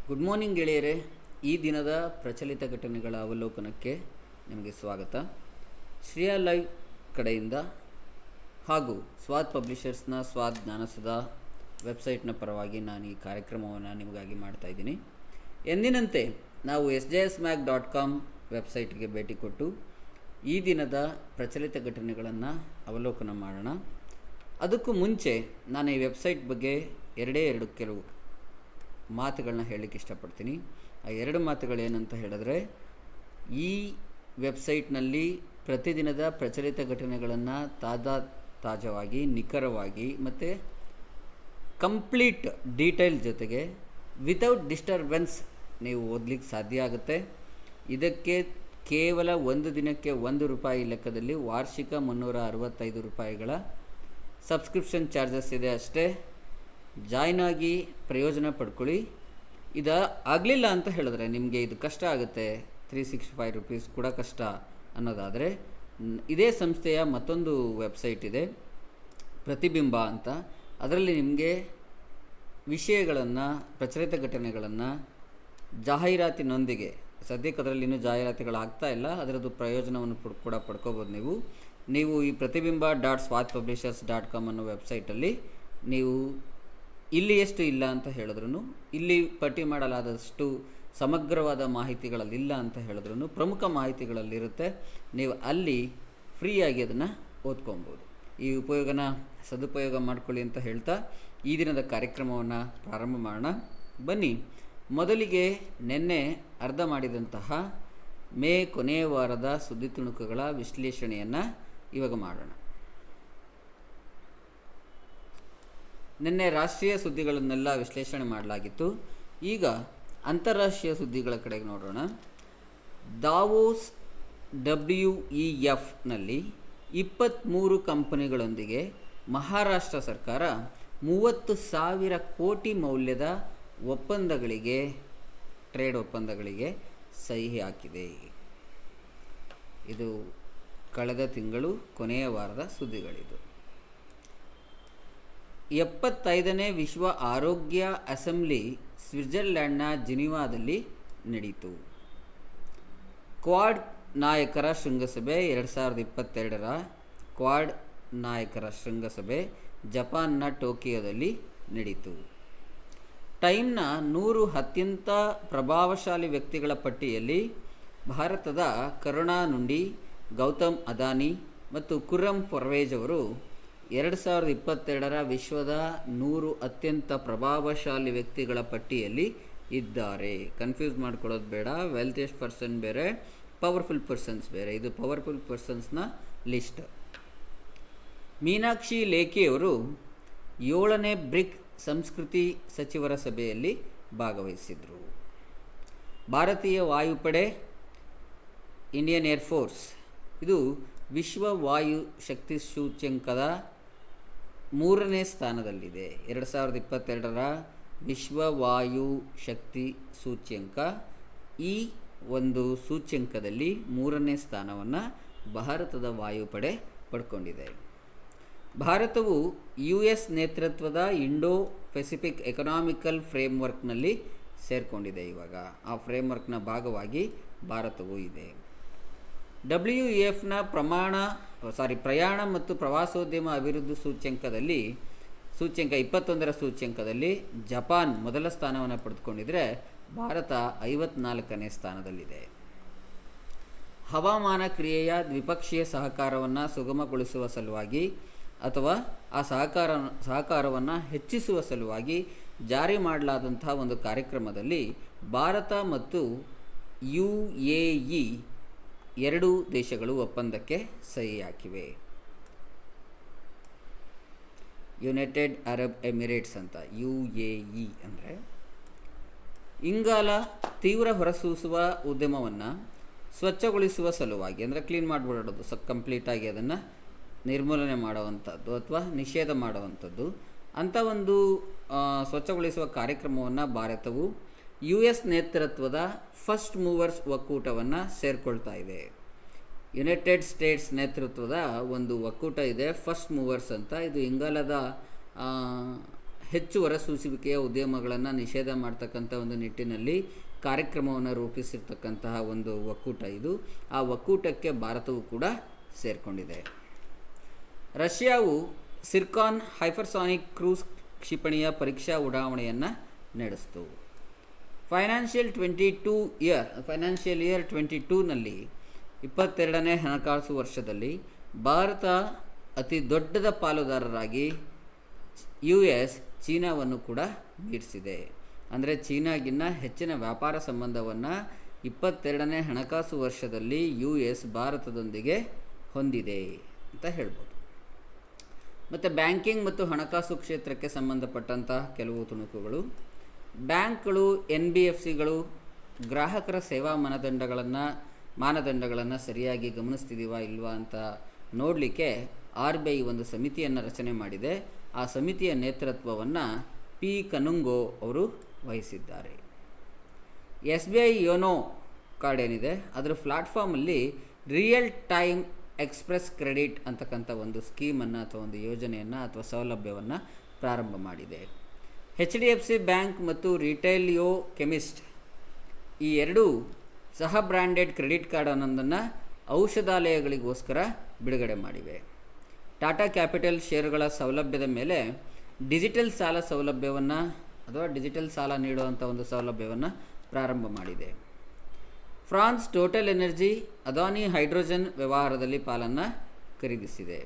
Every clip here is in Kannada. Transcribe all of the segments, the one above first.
ಗುಡ್ ಮಾರ್ನಿಂಗ್ ಗೆಳೆಯರೇ. ಈ ದಿನದ ಪ್ರಚಲಿತ ಘಟನೆಗಳ ಅವಲೋಕನಕ್ಕೆ ನಿಮಗೆ ಸ್ವಾಗತ. ಶ್ರೇಯಾ ಲೈವ್ ಕಡೆಯಿಂದ ಹಾಗೂ ಸ್ವಾದ್ ಪಬ್ಲಿಷರ್ಸ್ನ ಸ್ವಾದ್ ಜ್ಞಾನಸುಧಾ ವೆಬ್ಸೈಟ್ನ ಪರವಾಗಿ ನಾನು ಈ ಕಾರ್ಯಕ್ರಮವನ್ನು ನಿಮಗಾಗಿ ಮಾಡ್ತಾಯಿದ್ದೀನಿ. ಎಂದಿನಂತೆ ನಾವು sjsmac.com ವೆಬ್ಸೈಟ್ಗೆ ಭೇಟಿ ಕೊಟ್ಟು ಈ ದಿನದ ಪ್ರಚಲಿತ ಘಟನೆಗಳನ್ನು ಅವಲೋಕನ ಮಾಡೋಣ. ಅದಕ್ಕೂ ಮುಂಚೆ ನಾನು ಈ ವೆಬ್ಸೈಟ್ ಬಗ್ಗೆ ಎರಡು ಕೆಲವು ಮಾತುಗಳನ್ನ ಹೇಳಲಿಕ್ಕೆ ಇಷ್ಟಪಡ್ತೀನಿ. ಆ ಎರಡು ಮಾತುಗಳೇನಂತ ಹೇಳಿದ್ರೆ, ಈ ವೆಬ್ಸೈಟ್ನಲ್ಲಿ ಪ್ರತಿದಿನದ ಪ್ರಚಲಿತ ಘಟನೆಗಳನ್ನು ತಾಜಾವಾಗಿ ನಿಖರವಾಗಿ ಮತ್ತು ಕಂಪ್ಲೀಟ್ ಡೀಟೇಲ್ ಜೊತೆಗೆ ವಿತೌಟ್ ಡಿಸ್ಟರ್ಬೆನ್ಸ್ ನೀವು ಓದಲಿಕ್ಕೆ ಸಾಧ್ಯ ಆಗುತ್ತೆ. ಇದಕ್ಕೆ ಕೇವಲ ಒಂದು ದಿನಕ್ಕೆ ₹1 ಲೆಕ್ಕದಲ್ಲಿ ವಾರ್ಷಿಕ ₹365 ಸಬ್ಸ್ಕ್ರಿಪ್ಷನ್ ಚಾರ್ಜಸ್ ಇದೆ ಅಷ್ಟೇ. ಜಾಯ್ನ್ ಆಗಿ ಪ್ರಯೋಜನ ಪಡ್ಕೊಳ್ಳಿ. ಇದು ಆಗಲಿಲ್ಲ ಅಂತ ಹೇಳಿದ್ರೆ ನಿಮಗೆ ಇದು ಕಷ್ಟ ಆಗುತ್ತೆ, ₹365 ಕೂಡ ಕಷ್ಟ ಅನ್ನೋದಾದರೆ ಇದೇ ಸಂಸ್ಥೆಯ ಮತ್ತೊಂದು ವೆಬ್ಸೈಟ್ ಇದೆ, ಪ್ರತಿಬಿಂಬ ಅಂತ. ಅದರಲ್ಲಿ ನಿಮಗೆ ವಿಷಯಗಳನ್ನು, ಪ್ರಚಲಿತ ಘಟನೆಗಳನ್ನು ಜಾಹೀರಾತಿನೊಂದಿಗೆ, ಸದ್ಯಕ್ಕೆ ಅದರಲ್ಲಿ ಇನ್ನೂ ಜಾಹೀರಾತುಗಳಾಗ್ತಾ ಇಲ್ಲ, ಅದರದ್ದು ಪ್ರಯೋಜನವನ್ನು ಕೂಡ ಪಡ್ಕೋಬೋದು. ನೀವು ಈ ಪ್ರತಿಬಿಂಬ .swadpublishers.com ಅನ್ನೋ ವೆಬ್ಸೈಟಲ್ಲಿ ನೀವು ಇಲ್ಲಿ ಎಷ್ಟು ಇಲ್ಲ ಅಂತ ಹೇಳಿದ್ರು, ಇಲ್ಲಿ ಪಟ್ಟಿ ಮಾಡಲಾದಷ್ಟು ಸಮಗ್ರವಾದ ಮಾಹಿತಿಗಳಲ್ಲಿಲ್ಲ ಅಂತ ಹೇಳಿದ್ರು ಪ್ರಮುಖ ಮಾಹಿತಿಗಳಲ್ಲಿರುತ್ತೆ. ನೀವು ಅಲ್ಲಿ ಫ್ರೀಯಾಗಿ ಅದನ್ನು ಓದ್ಕೊಬೋದು. ಈ ಸದುಪಯೋಗ ಮಾಡ್ಕೊಳ್ಳಿ ಅಂತ ಹೇಳ್ತಾ ಈ ದಿನದ ಕಾರ್ಯಕ್ರಮವನ್ನು ಪ್ರಾರಂಭ ಮಾಡೋಣ. ಬನ್ನಿ, ಮೊದಲಿಗೆ ನಿನ್ನೆ ಅರ್ಧ ಮಾಡಿದಂತಹ ಮೇ ಕೊನೆಯ ವಾರದ ಸುದ್ದಿ ತುಣುಕುಗಳ ವಿಶ್ಲೇಷಣೆಯನ್ನು ಇವಾಗ ಮಾಡೋಣ. ನಿನ್ನೆ ರಾಷ್ಟ್ರೀಯ ಸುದ್ದಿಗಳನ್ನೆಲ್ಲ ವಿಶ್ಲೇಷಣೆ ಮಾಡಲಾಗಿತ್ತು. ಈಗ ಅಂತಾರಾಷ್ಟ್ರೀಯ ಸುದ್ದಿಗಳ ಕಡೆಗೆ ನೋಡೋಣ. ದಾವೋಸ್ WEFನಲ್ಲಿ 23 ಕಂಪನಿಗಳೊಂದಿಗೆ ಮಹಾರಾಷ್ಟ್ರ ಸರ್ಕಾರ 30,000 ಕೋಟಿ ಮೌಲ್ಯದ ಟ್ರೇಡ್ ಒಪ್ಪಂದಗಳಿಗೆ ಸಹಿ ಹಾಕಿದೆ. ಇದು ಕಳೆದ ತಿಂಗಳು ಕೊನೆಯ ವಾರದ ಸುದ್ದಿಗಳಿದು. 75ನೇ ವಿಶ್ವ ಆರೋಗ್ಯ ಅಸೆಂಬ್ಲಿ ಸ್ವಿಟ್ಜರ್ಲ್ಯಾಂಡ್ನ ಜಿನಿವಾದಲ್ಲಿ ನಡೆಯಿತು. ಕ್ವಾಡ್ ನಾಯಕರ ಶೃಂಗಸಭೆ 2022ರ ಕ್ವಾಡ್ ನಾಯಕರ ಶೃಂಗಸಭೆ ಜಪಾನ್ನ ಟೋಕಿಯೋದಲ್ಲಿ ನಡೆಯಿತು. ಟೈಮ್ನ 100 ಅತ್ಯಂತ ಪ್ರಭಾವಶಾಲಿ ವ್ಯಕ್ತಿಗಳ ಪಟ್ಟಿಯಲ್ಲಿ ಭಾರತದ ಕರುಣಾನುಂಡಿ, ಗೌತಮ್ ಅದಾನಿ ಮತ್ತು ಖುರ್ರಂ ಪರ್ವೇಜ್ ಅವರು 2022ರ ವಿಶ್ವದ 100 ಅತ್ಯಂತ ಪ್ರಭಾವಶಾಲಿ ವ್ಯಕ್ತಿಗಳ ಪಟ್ಟಿಯಲ್ಲಿ ಇದ್ದಾರೆ. ಕನ್ಫ್ಯೂಸ್ ಮಾಡ್ಕೊಳ್ಳೋದು ಬೇಡ. ವೆಲ್ತಿಯಸ್ಟ್ ಪರ್ಸನ್ ಬೇರೆ, ಪವರ್ಫುಲ್ ಪರ್ಸನ್ಸ್ ಬೇರೆ. ಇದು ಪವರ್ಫುಲ್ ಪರ್ಸನ್ಸ್ನ ಲಿಸ್ಟ್. ಮೀನಾಕ್ಷಿ ಲೇಖಿಯವರು 7ನೇ ಬ್ರಿಕ್ ಸಂಸ್ಕೃತಿ ಸಚಿವರ ಸಭೆಯಲ್ಲಿ ಭಾಗವಹಿಸಿದರು. ಭಾರತೀಯ ವಾಯುಪಡೆ, ಇಂಡಿಯನ್ ಏರ್ಫೋರ್ಸ್, ಇದು ವಿಶ್ವ ವಾಯು ಶಕ್ತಿ ಸೂಚ್ಯಂಕದ 3ನೇ ಸ್ಥಾನದಲ್ಲಿದೆ. 2022ರ ವಿಶ್ವ ವಾಯು ಶಕ್ತಿ ಸೂಚ್ಯಂಕ, ಈ ಒಂದು ಸೂಚ್ಯಂಕದಲ್ಲಿ 3ನೇ ಸ್ಥಾನವನ್ನು ಭಾರತದ ವಾಯುಪಡೆ ಪಡ್ಕೊಂಡಿದೆ. ಭಾರತವು US ನೇತೃತ್ವದ ಇಂಡೋ ಪೆಸಿಫಿಕ್ ಎಕನಾಮಿಕಲ್ ಫ್ರೇಮ್ವರ್ಕ್ನಲ್ಲಿ ಸೇರಿಕೊಂಡಿದೆ. ಇವಾಗ ಆ ಫ್ರೇಮ್ವರ್ಕ್ನ ಭಾಗವಾಗಿ ಭಾರತವೂ ಇದೆ. WEFನ ಪ್ರಯಾಣ ಮತ್ತು ಪ್ರವಾಸೋದ್ಯಮ ಅಭಿವೃದ್ಧಿ ಸೂಚ್ಯಂಕ 21ರ ಸೂಚ್ಯಂಕದಲ್ಲಿ ಜಪಾನ್ ಮೊದಲ ಸ್ಥಾನವನ್ನು ಪಡೆದುಕೊಂಡಿದ್ದರೆ ಭಾರತ 54ನೇ ಸ್ಥಾನದಲ್ಲಿದೆ. ಹವಾಮಾನ ಕ್ರಿಯೆಯ ದ್ವಿಪಕ್ಷೀಯ ಸಹಕಾರವನ್ನು ಸುಗಮಗೊಳಿಸುವ ಸಲುವಾಗಿ ಅಥವಾ ಆ ಸಹಕಾರವನ್ನು ಹೆಚ್ಚಿಸುವ ಸಲುವಾಗಿ ಜಾರಿ ಮಾಡಲಾದಂತಹ ಒಂದು ಕಾರ್ಯಕ್ರಮದಲ್ಲಿ ಭಾರತ ಮತ್ತು UAE ಎರಡೂ ದೇಶಗಳು ಒಪ್ಪಂದಕ್ಕೆ ಸಹಿ ಹಾಕಿವೆ. ಯುನೈಟೆಡ್ ಅರಬ್ ಎಮಿರೇಟ್ಸ್ ಅಂತ UAE ಅಂದರೆ. ಇಂಗಾಲ ತೀವ್ರ ಹೊರಸೂಸುವ ಉದ್ಯಮವನ್ನು ಸ್ವಚ್ಛಗೊಳಿಸುವ ಸಲುವಾಗಿ, ಅಂದರೆ ಕ್ಲೀನ್ ಮಾಡಿಬಿಡೋದು ಕಂಪ್ಲೀಟಾಗಿ, ಅದನ್ನು ನಿರ್ಮೂಲನೆ ಮಾಡುವಂಥದ್ದು ಅಥವಾ ನಿಷೇಧ ಮಾಡುವಂಥದ್ದು, ಅಂಥ ಒಂದು ಸ್ವಚ್ಛಗೊಳಿಸುವ ಕಾರ್ಯಕ್ರಮವನ್ನು ಭಾರತವು US ನೇತೃತ್ವದ ಫಸ್ಟ್ ಮೂವರ್ಸ್ ಒಕ್ಕೂಟವನ್ನು ಸೇರಿಕೊಳ್ತಾ ಇದೆ. ಯುನೈಟೆಡ್ ಸ್ಟೇಟ್ಸ್ ನೇತೃತ್ವದ ಒಂದು ಒಕ್ಕೂಟ ಇದೆ, ಫಸ್ಟ್ ಮೂವರ್ಸ್ ಅಂತ. ಇದು ಇಂಗಾಲದ ಹೆಚ್ಚು ಹೊರಸೂಸುವಿಕೆಯ ಉದ್ಯಮಗಳನ್ನು ನಿಷೇಧ ಮಾಡ್ತಕ್ಕಂಥ ಒಂದು ನಿಟ್ಟಿನಲ್ಲಿ ಕಾರ್ಯಕ್ರಮವನ್ನು ರೂಪಿಸಿರ್ತಕ್ಕಂತಹ ಒಂದು ಒಕ್ಕೂಟ ಇದು. ಆ ಒಕ್ಕೂಟಕ್ಕೆ ಭಾರತವು ಕೂಡ ಸೇರಿಕೊಂಡಿದೆ. ರಷ್ಯಾವು ಸಿರ್ಕಾನ್ ಹೈಪರ್ಸಾನಿಕ್ ಕ್ರೂಸ್ ಕ್ಷಿಪಣಿಯ ಪರೀಕ್ಷಾ ಉಡಾವಣೆಯನ್ನು ನಡೆಸಿತು. ಫೈನಾನ್ಷಿಯಲ್ ಇಯರ್ 22ನಲ್ಲಿ 22ನೇ ಹಣಕಾಸು ವರ್ಷದಲ್ಲಿ ಭಾರತ ಅತಿ ದೊಡ್ಡದ ಪಾಲುದಾರರಾಗಿ US ಚೀನಾವನ್ನು ಕೂಡ ಮೀರಿಸಿದೆ. ಅಂದರೆ ಚೀನಾಗಿನ್ನ ಹೆಚ್ಚಿನ ವ್ಯಾಪಾರ ಸಂಬಂಧವನ್ನು 22ನೇ ಹಣಕಾಸು ವರ್ಷದಲ್ಲಿ US ಭಾರತದೊಂದಿಗೆ ಹೊಂದಿದೆ ಅಂತ ಹೇಳ್ಬೋದು. ಮತ್ತು ಬ್ಯಾಂಕಿಂಗ್ ಮತ್ತು ಹಣಕಾಸು ಕ್ಷೇತ್ರಕ್ಕೆ ಸಂಬಂಧಪಟ್ಟಂತಹ ಕೆಲವು ತುಣುಕುಗಳು. ಬ್ಯಾಂಕ್ಗಳು NBFCಗಳು ಗ್ರಾಹಕರ ಸೇವಾ ಮಾನದಂಡಗಳನ್ನು ಸರಿಯಾಗಿ ಗಮನಿಸ್ತಿದ್ದೀವಾ ಇಲ್ವಾ ಅಂತ ನೋಡಲಿಕ್ಕೆ RBI ಒಂದು ಸಮಿತಿಯನ್ನು ರಚನೆ ಮಾಡಿದೆ. ಆ ಸಮಿತಿಯ ನೇತೃತ್ವವನ್ನು P. ಕನುಂಗೋ ಅವರು ವಹಿಸಿದ್ದಾರೆ. SBI ಯೋನೋ ಕಾರ್ಡ್ ಏನಿದೆ ಅದರ ಪ್ಲಾಟ್ಫಾರ್ಮಲ್ಲಿ ರಿಯಲ್ ಟೈಮ್ ಎಕ್ಸ್ಪ್ರೆಸ್ ಕ್ರೆಡಿಟ್ ಅಂತಕ್ಕಂಥ ಒಂದು ಸ್ಕೀಮನ್ನು ಅಥವಾ ಒಂದು ಯೋಜನೆಯನ್ನು ಅಥವಾ ಸೌಲಭ್ಯವನ್ನು ಪ್ರಾರಂಭ ಮಾಡಿದೆ. HDFC ಬ್ಯಾಂಕ್ ಮತ್ತು ರಿಟೇಲಿಯೋ ಕೆಮಿಸ್ಟ್ ಈ ಎರಡೂ ಸಹ ಬ್ರ್ಯಾಂಡೆಡ್ ಕ್ರೆಡಿಟ್ ಕಾರ್ಡ್ ಅನ್ನೋದನ್ನು ಔಷಧಾಲಯಗಳಿಗೋಸ್ಕರ ಬಿಡುಗಡೆ ಮಾಡಿವೆ. ಟಾಟಾ ಕ್ಯಾಪಿಟಲ್ ಷೇರುಗಳ ಸೌಲಭ್ಯದ ಮೇಲೆ ಡಿಜಿಟಲ್ ಸಾಲ ಸೌಲಭ್ಯವನ್ನು ಅಥವಾ ಡಿಜಿಟಲ್ ಸಾಲ ನೀಡುವಂಥ ಒಂದು ಸೌಲಭ್ಯವನ್ನು ಪ್ರಾರಂಭ ಮಾಡಿದೆ. France total energy Adani hydrogen ವ್ಯವಹಾರದಲ್ಲಿ ಪಾಲನ್ನು ಖರೀದಿಸಿದೆ.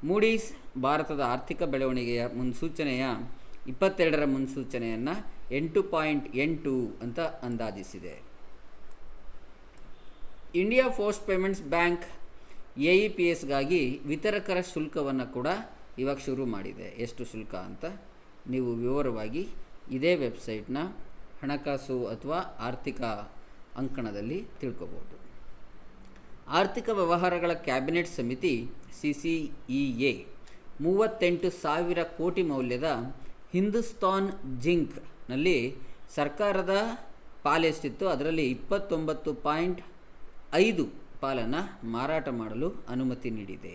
ಮೂಡೀಸ್ ಭಾರತದ ಆರ್ಥಿಕ ಬೆಳವಣಿಗೆಯ ಮುನ್ಸೂಚನೆಯ 22ರ ಮುನ್ಸೂಚನೆಯನ್ನು 8.8 ಅಂತ ಅಂದಾಜಿಸಿದೆ. ಇಂಡಿಯಾ ಪೋಸ್ಟ್ ಪೇಮೆಂಟ್ಸ್ ಬ್ಯಾಂಕ್ AEPSಗಾಗಿ ವಿತರಕರ ಶುಲ್ಕವನ್ನು ಕೂಡ ಇವಾಗ ಶುರು ಮಾಡಿದೆ. ಎಷ್ಟು ಶುಲ್ಕ ಅಂತ ನೀವು ವಿವರವಾಗಿ ಇದೇ ವೆಬ್ಸೈಟ್ನ ಹಣಕಾಸು ಅಥವಾ ಆರ್ಥಿಕ ಅಂಕಣದಲ್ಲಿ ತಿಳ್ಕೊಬೋದು. ಆರ್ಥಿಕ ವ್ಯವಹಾರಗಳ ಕ್ಯಾಬಿನೆಟ್ ಸಮಿತಿ CCEA 38,000 ಕೋಟಿ ಮೌಲ್ಯದ ಹಿಂದೂಸ್ತಾನ್ ಜಿಂಕ್ನಲ್ಲಿ ಸರ್ಕಾರದ ಪಾಲೆಷ್ಟಿತ್ತು ಅದರಲ್ಲಿ 29.5 ಪಾಲನ್ನು ಮಾರಾಟ ಮಾಡಲು ಅನುಮತಿ ನೀಡಿದೆ.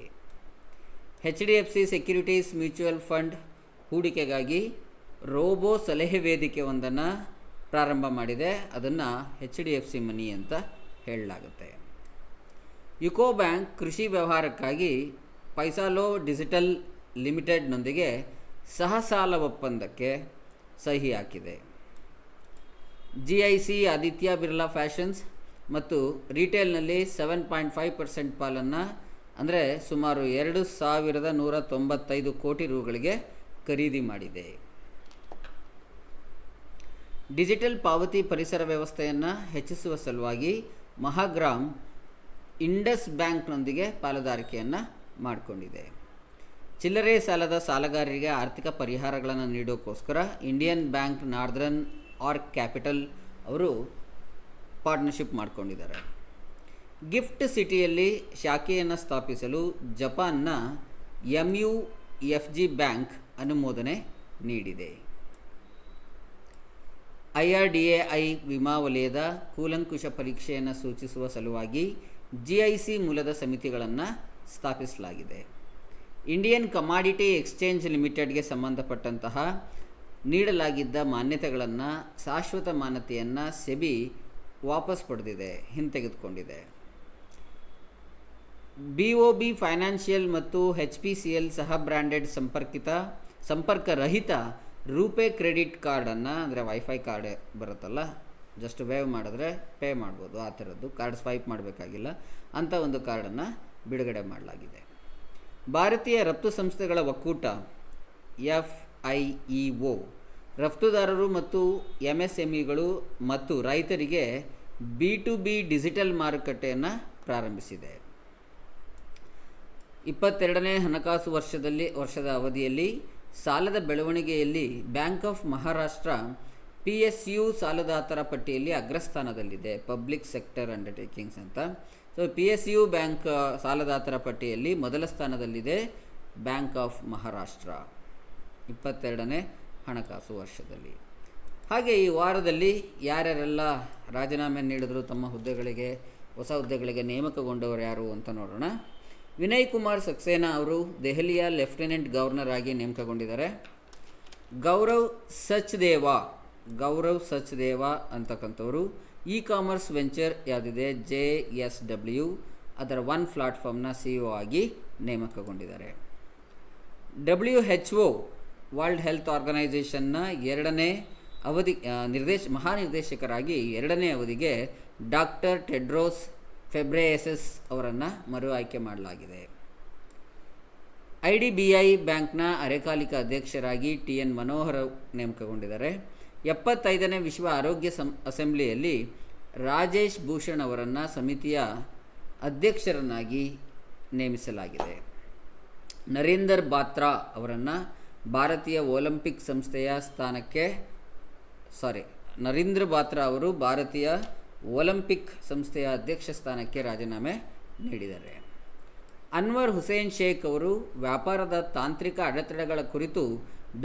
HDFC ಸೆಕ್ಯುರಿಟೀಸ್ ಮ್ಯೂಚುವಲ್ ಫಂಡ್ ಹೂಡಿಕೆಗಾಗಿ ರೋಬೋ ಸಲಹೆ ವೇದಿಕೆ ಒಂದನ್ನು ಪ್ರಾರಂಭ ಮಾಡಿದೆ. ಅದನ್ನು HDFC ಮನಿ ಅಂತ ಹೇಳಲಾಗುತ್ತೆ. ಯುಕೋ ಬ್ಯಾಂಕ್ ಕೃಷಿ ವ್ಯವಹಾರಕ್ಕಾಗಿ ಪೈಸಾಲೋ ಡಿಜಿಟಲ್ ಲಿಮಿಟೆಡ್ನೊಂದಿಗೆ ಸಹಸಾಲ ಒಪ್ಪಂದಕ್ಕೆ ಸಹಿ ಹಾಕಿದೆ. GIC ಆದಿತ್ಯ ಬಿರ್ಲಾ ಫ್ಯಾಷನ್ಸ್ ಮತ್ತು ರಿಟೇಲ್ನಲ್ಲಿ 7.5% ಪಾಲನ್ನು ಅಂದರೆ ಸುಮಾರು 2,195 ಕೋಟಿ ರುಗಳಿಗೆ ಖರೀದಿ ಮಾಡಿದೆ. ಡಿಜಿಟಲ್ ಪಾವತಿ ಪರಿಸರ ವ್ಯವಸ್ಥೆಯನ್ನು ಹೆಚ್ಚಿಸುವ ಸಲುವಾಗಿ ಮಹಾಗ್ರಾಮ್ ಇಂಡಸ್ ಬ್ಯಾಂಕ್ನೊಂದಿಗೆ ಪಾಲುದಾರಿಕೆಯನ್ನು ಮಾಡಿಕೊಂಡಿದೆ. ಚಿಲ್ಲರೆ ಸಾಲದ ಸಾಲಗಾರರಿಗೆ ಆರ್ಥಿಕ ಪರಿಹಾರಗಳನ್ನು ನೀಡೋಕ್ಕೋಸ್ಕರ Indian bank Northern Arc Capital ಅವರು ಪಾರ್ಟ್ನರ್ಶಿಪ್ ಮಾಡಿಕೊಂಡಿದ್ದಾರೆ. ಗಿಫ್ಟ್ ಸಿಟಿಯಲ್ಲಿ ಶಾಖೆಯನ್ನು ಸ್ಥಾಪಿಸಲು ಜಪಾನ್ನ MUFG ಬ್ಯಾಂಕ್ ಅನುಮೋದನೆ ನೀಡಿದೆ. IRDAI ವಿಮಾ ವಲಯದ ಕೂಲಂಕುಷ ಪರೀಕ್ಷೆಯನ್ನು ಸೂಚಿಸುವ ಸಲುವಾಗಿ GIC ಮೂಲದ ಸಮಿತಿಗಳನ್ನು ಸ್ಥಾಪಿಸಲಾಗಿದೆ. ಇಂಡಿಯನ್ ಕಮಾಡಿಟಿ ಎಕ್ಸ್ಚೇಂಜ್ ಲಿಮಿಟೆಡ್ಗೆ ಸಂಬಂಧಪಟ್ಟಂತಹ ನೀಡಲಾಗಿದ್ದ ಮಾನ್ಯತೆಗಳನ್ನು ಶಾಶ್ವತ ಮಾನ್ಯತೆಯನ್ನು SEBI ವಾಪಸ್ ಪಡೆದಿದೆ, ಹಿಂತೆಗೆದುಕೊಂಡಿದೆ. BOB ಫೈನಾನ್ಷಿಯಲ್ ಮತ್ತು HPCL ಸಹ ಬ್ರ್ಯಾಂಡೆಡ್ ಸಂಪರ್ಕರಹಿತ ರೂಪೇ ಕ್ರೆಡಿಟ್ ಕಾರ್ಡನ್ನು ಅಂದರೆ ವೈಫೈ ಕಾರ್ಡ್ ಬರುತ್ತಲ್ಲ, ಜಸ್ಟ್ ವೇವ್ ಮಾಡಿದ್ರೆ ಪೇ ಮಾಡ್ಬೋದು, ಆ ಥರದ್ದು ಕಾರ್ಡ್ ಸ್ವೈಪ್ ಮಾಡಬೇಕಾಗಿಲ್ಲ ಅಂಥ ಒಂದು ಕಾರ್ಡನ್ನು ಬಿಡುಗಡೆ ಮಾಡಲಾಗಿದೆ. ಭಾರತೀಯ ರಫ್ತು ಸಂಸ್ಥೆಗಳ ಒಕ್ಕೂಟ FIEO ರಫ್ತುದಾರರು ಮತ್ತು MSMEಗಳು ಮತ್ತು ರೈತರಿಗೆ B2B ಡಿಜಿಟಲ್ ಮಾರುಕಟ್ಟೆಯನ್ನು ಪ್ರಾರಂಭಿಸಿದೆ. 22ನೇ ಹಣಕಾಸು ವರ್ಷದ ಅವಧಿಯಲ್ಲಿ ಸಾಲದ ಬೆಳವಣಿಗೆಯಲ್ಲಿ ಬ್ಯಾಂಕ್ ಆಫ್ ಮಹಾರಾಷ್ಟ್ರ PSU ಸಾಲದಾತರ ಪಟ್ಟಿಯಲ್ಲಿ ಅಗ್ರಸ್ಥಾನದಲ್ಲಿದೆ. ಪಬ್ಲಿಕ್ ಸೆಕ್ಟರ್ ಅಂಡರ್ಟೇಕಿಂಗ್ಸ್ ಅಂತ. ಸೊ PSU ಬ್ಯಾಂಕ್ ಸಾಲದಾತರ ಪಟ್ಟಿಯಲ್ಲಿ ಮೊದಲ ಸ್ಥಾನದಲ್ಲಿದೆ ಬ್ಯಾಂಕ್ ಆಫ್ ಮಹಾರಾಷ್ಟ್ರ 22ನೇ ಹಣಕಾಸು ವರ್ಷದಲ್ಲಿ. ಹಾಗೆ ಈ ವಾರದಲ್ಲಿ ಯಾರ್ಯಾರೆಲ್ಲ ರಾಜೀನಾಮೆ ನೀಡಿದ್ರು ತಮ್ಮ ಹುದ್ದೆಗಳಿಗೆ, ಹೊಸ ಹುದ್ದೆಗಳಿಗೆ ನೇಮಕಗೊಂಡವರು ಯಾರು ಅಂತ ನೋಡೋಣ. ವಿನಯ್ ಕುಮಾರ್ ಸಕ್ಸೇನಾ ಅವರು ದೆಹಲಿಯ ಲೆಫ್ಟಿನೆಂಟ್ ಗವರ್ನರ್ ಆಗಿ ನೇಮಕಗೊಂಡಿದ್ದಾರೆ. ಗೌರವ್ ಸಚ್ದೇವ ಅಂತಕ್ಕಂಥವ್ರು ಇ ಕಾಮರ್ಸ್ ವೆಂಚರ್ ಯಾವುದಿದೆ JSW ಅದರ ಒನ್ ಪ್ಲಾಟ್ಫಾರ್ಮ್ನ CEO ಆಗಿ ನೇಮಕಗೊಂಡಿದ್ದಾರೆ. WHO ವರ್ಲ್ಡ್ ಹೆಲ್ತ್ ಆರ್ಗನೈಸೇಷನ್ನ ಎರಡನೇ ಅವಧಿ ಮಹಾನಿರ್ದೇಶಕರಾಗಿ ಎರಡನೇ ಅವಧಿಗೆ ಡಾಕ್ಟರ್ ಟೆಡ್ರೋಸ್ ಫೆಬ್ರೆಯೆಸಸ್ ಅವರನ್ನು ಮರು ಆಯ್ಕೆ ಮಾಡಲಾಗಿದೆ. IDBI ಬ್ಯಾಂಕ್ನ ಅರೆಕಾಲಿಕ ಅಧ್ಯಕ್ಷರಾಗಿ TN ಮನೋಹರ್ ನೇಮಕಗೊಂಡಿದ್ದಾರೆ. 75ನೇ ವಿಶ್ವ ಆರೋಗ್ಯ ಅಸೆಂಬ್ಲಿಯಲ್ಲಿ ರಾಜೇಶ್ ಭೂಷಣ್ ಅವರನ್ನು ಸಮಿತಿಯ ಅಧ್ಯಕ್ಷರನ್ನಾಗಿ ನೇಮಿಸಲಾಗಿದೆ. ನರೇಂದರ್ ಬಾತ್ರಾ ಅವರನ್ನು ಭಾರತೀಯ ಒಲಿಂಪಿಕ್ ಸಂಸ್ಥೆಯ ನರೇಂದ್ರ ಬಾತ್ರಾ ಅವರು ಭಾರತೀಯ ಒಲಿಂಪಿಕ್ ಸಂಸ್ಥೆಯ ಅಧ್ಯಕ್ಷ ಸ್ಥಾನಕ್ಕೆ ರಾಜೀನಾಮೆ ನೀಡಿದ್ದಾರೆ. ಅನ್ವರ್ ಹುಸೇನ್ ಶೇಖ್ ಅವರು ವ್ಯಾಪಾರದ ತಾಂತ್ರಿಕ ಅಡೆತಡೆಗಳ ಕುರಿತು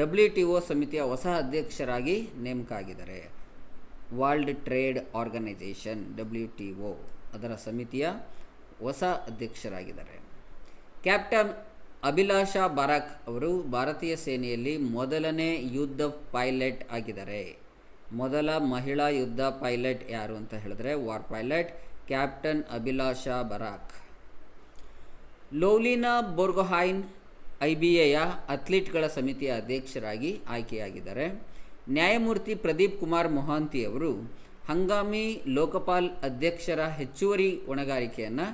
WTO ಸಮಿತಿಯ ಹೊಸ ಅಧ್ಯಕ್ಷರಾಗಿ ನೇಮಕ ಆಗಿದ್ದಾರೆ. ವರ್ಲ್ಡ್ ಟ್ರೇಡ್ ಆರ್ಗನೈಸೇಷನ್ WTO ಅದರ ಸಮಿತಿಯ ಹೊಸ ಅಧ್ಯಕ್ಷರಾಗಿದ್ದಾರೆ. ಕ್ಯಾಪ್ಟನ್ ಅಭಿಲಾಷಾ ಬಾರಾಕ್ ಅವರು ಭಾರತೀಯ ಸೇನೆಯಲ್ಲಿ ಮೊದಲನೇ ಯುದ್ಧ ಪೈಲಟ್ ಆಗಿದ್ದಾರೆ. ಮೊದಲ ಮಹಿಳಾ ಯುದ್ಧ ಪೈಲಟ್ ಯಾರು ಅಂತ ಹೇಳಿದ್ರೆ war pilot captain Abhilasha ಬಾರಾಕ್. ಲೋವ್ಲಿನಾ Borgohain IBAಯ ಅಥ್ಲೀಟ್ಗಳ ಸಮಿತಿಯ ಅಧ್ಯಕ್ಷರಾಗಿ ಆಯ್ಕೆಯಾಗಿದ್ದಾರೆ. ನ್ಯಾಯಮೂರ್ತಿ ಪ್ರದೀಪ್ ಕುಮಾರ್ ಮೊಹಾಂತಿ ಅವರು ಹಂಗಾಮಿ ಲೋಕಪಾಲ್ ಅಧ್ಯಕ್ಷರ ಹೆಚ್ಚುವರಿ ಹೊಣೆಗಾರಿಕೆಯನ್ನು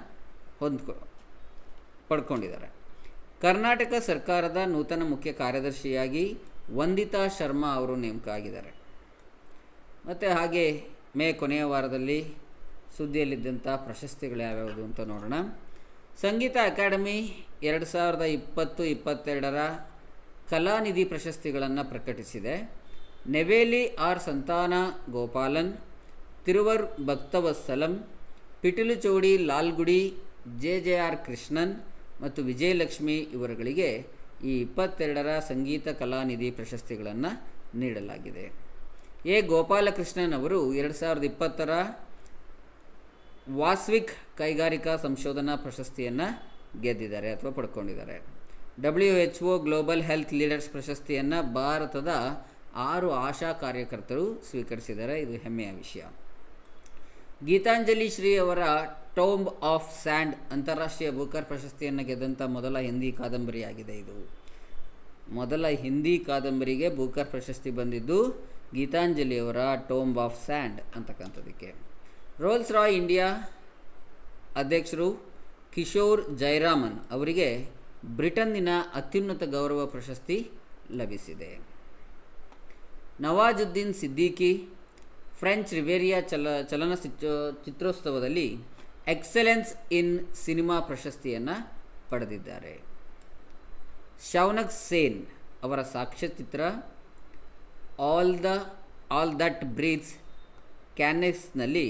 ಪಡ್ಕೊಂಡಿದ್ದಾರೆ. ಕರ್ನಾಟಕ ಸರ್ಕಾರದ ನೂತನ ಮುಖ್ಯ ಕಾರ್ಯದರ್ಶಿಯಾಗಿ ವಂದಿತಾ ಶರ್ಮಾ ಅವರು ನೇಮಕ ಆಗಿದ್ದಾರೆ. ಮತ್ತು ಹಾಗೆ ಮೇ ಕೊನೆಯ ವಾರದಲ್ಲಿ ಸುದ್ದಿಯಲ್ಲಿದ್ದಂಥ ಪ್ರಶಸ್ತಿಗಳು ಯಾವ್ಯಾವುದು ಅಂತ ನೋಡೋಣ. ಸಂಗೀತ ಅಕಾಡೆಮಿ 2020-22ರ ಕಲಾನಿಧಿ ಪ್ರಶಸ್ತಿಗಳನ್ನು ಪ್ರಕಟಿಸಿದೆ. ನೆವೇಲಿ ಆರ್ ಸಂತಾನ ಗೋಪಾಲನ್, ತಿರುವರ್ ಭಕ್ತವತ್ಸಲಂ, ಪಿಟೀಲುಚೌಡಿ ಲಾಲ್ಗುಡಿ, JJR ಕೃಷ್ಣನ್ ಮತ್ತು ವಿಜಯಲಕ್ಷ್ಮಿ ಇವರುಗಳಿಗೆ ಈ 22ರ ಸಂಗೀತ ಕಲಾನಿಧಿ ಪ್ರಶಸ್ತಿಗಳನ್ನು ನೀಡಲಾಗಿದೆ. ಗೋಪಾಲಕೃಷ್ಣನ್ ಅವರು 2020ರ ವಾಸ್ವಿಕ್ ಕೈಗಾರಿಕಾ ಸಂಶೋಧನಾ ಪ್ರಶಸ್ತಿಯನ್ನು ಗೆದ್ದಿದ್ದಾರೆ ಅಥವಾ ಪಡ್ಕೊಂಡಿದ್ದಾರೆ. WHO ಗ್ಲೋಬಲ್ ಹೆಲ್ತ್ ಲೀಡರ್ಸ್ ಪ್ರಶಸ್ತಿಯನ್ನು ಭಾರತದ 6 ಆಶಾ ಕಾರ್ಯಕರ್ತರು ಸ್ವೀಕರಿಸಿದ್ದಾರೆ. ಇದು ಹೆಮ್ಮೆಯ ವಿಷಯ. ಗೀತಾಂಜಲಿ ಶ್ರೀ ಅವರ ಟೋಂಬ್ ಆಫ್ ಸ್ಯಾಂಡ್ ಅಂತಾರಾಷ್ಟ್ರೀಯ ಬೂಕರ್ ಪ್ರಶಸ್ತಿಯನ್ನು ಗೆದ್ದಂಥ ಮೊದಲ ಹಿಂದಿ ಕಾದಂಬರಿಯಾಗಿದೆ. ಇದು ಮೊದಲ ಹಿಂದಿ ಕಾದಂಬರಿಗೆ ಬೂಕರ್ ಪ್ರಶಸ್ತಿ ಬಂದಿದ್ದು ಗೀತಾಂಜಲಿಯವರ ಟೋಂಬ್ ಆಫ್ ಸ್ಯಾಂಡ್ ಅಂತಕ್ಕಂಥದ್ದಕ್ಕೆ. ರೋಲ್ಸ್ ರಾಯ್ ಇಂಡಿಯಾ ಅಧ್ಯಕ್ಷರು ಕಿಶೋರ್ ಜೈರಾಮನ್ ಅವರಿಗೆ ಬ್ರಿಟನ್ನಿನ ಅತ್ಯುನ್ನತ ಗೌರವ ಪ್ರಶಸ್ತಿ ಲಭಿಸಿದೆ. ನವಾಜುದ್ದೀನ್ ಸಿದ್ದಿಕಿ ಫ್ರೆಂಚ್ ರಿವೇರಿಯಾ ಚಿತ್ರೋತ್ಸವದಲ್ಲಿ ಎಕ್ಸಲೆನ್ಸ್ ಇನ್ ಸಿನಿಮಾ ಪ್ರಶಸ್ತಿಯನ್ನು ಪಡೆದಿದ್ದಾರೆ. ಶೌನಕ್ ಸೇನ್ ಅವರ ಸಾಕ್ಷ್ಯಚಿತ್ರ ಆಲ್ ದಟ್ ಬ್ರೀತ್ಸ್ ಕ್ಯಾನ್ನೆಸ್ನಲ್ಲಿ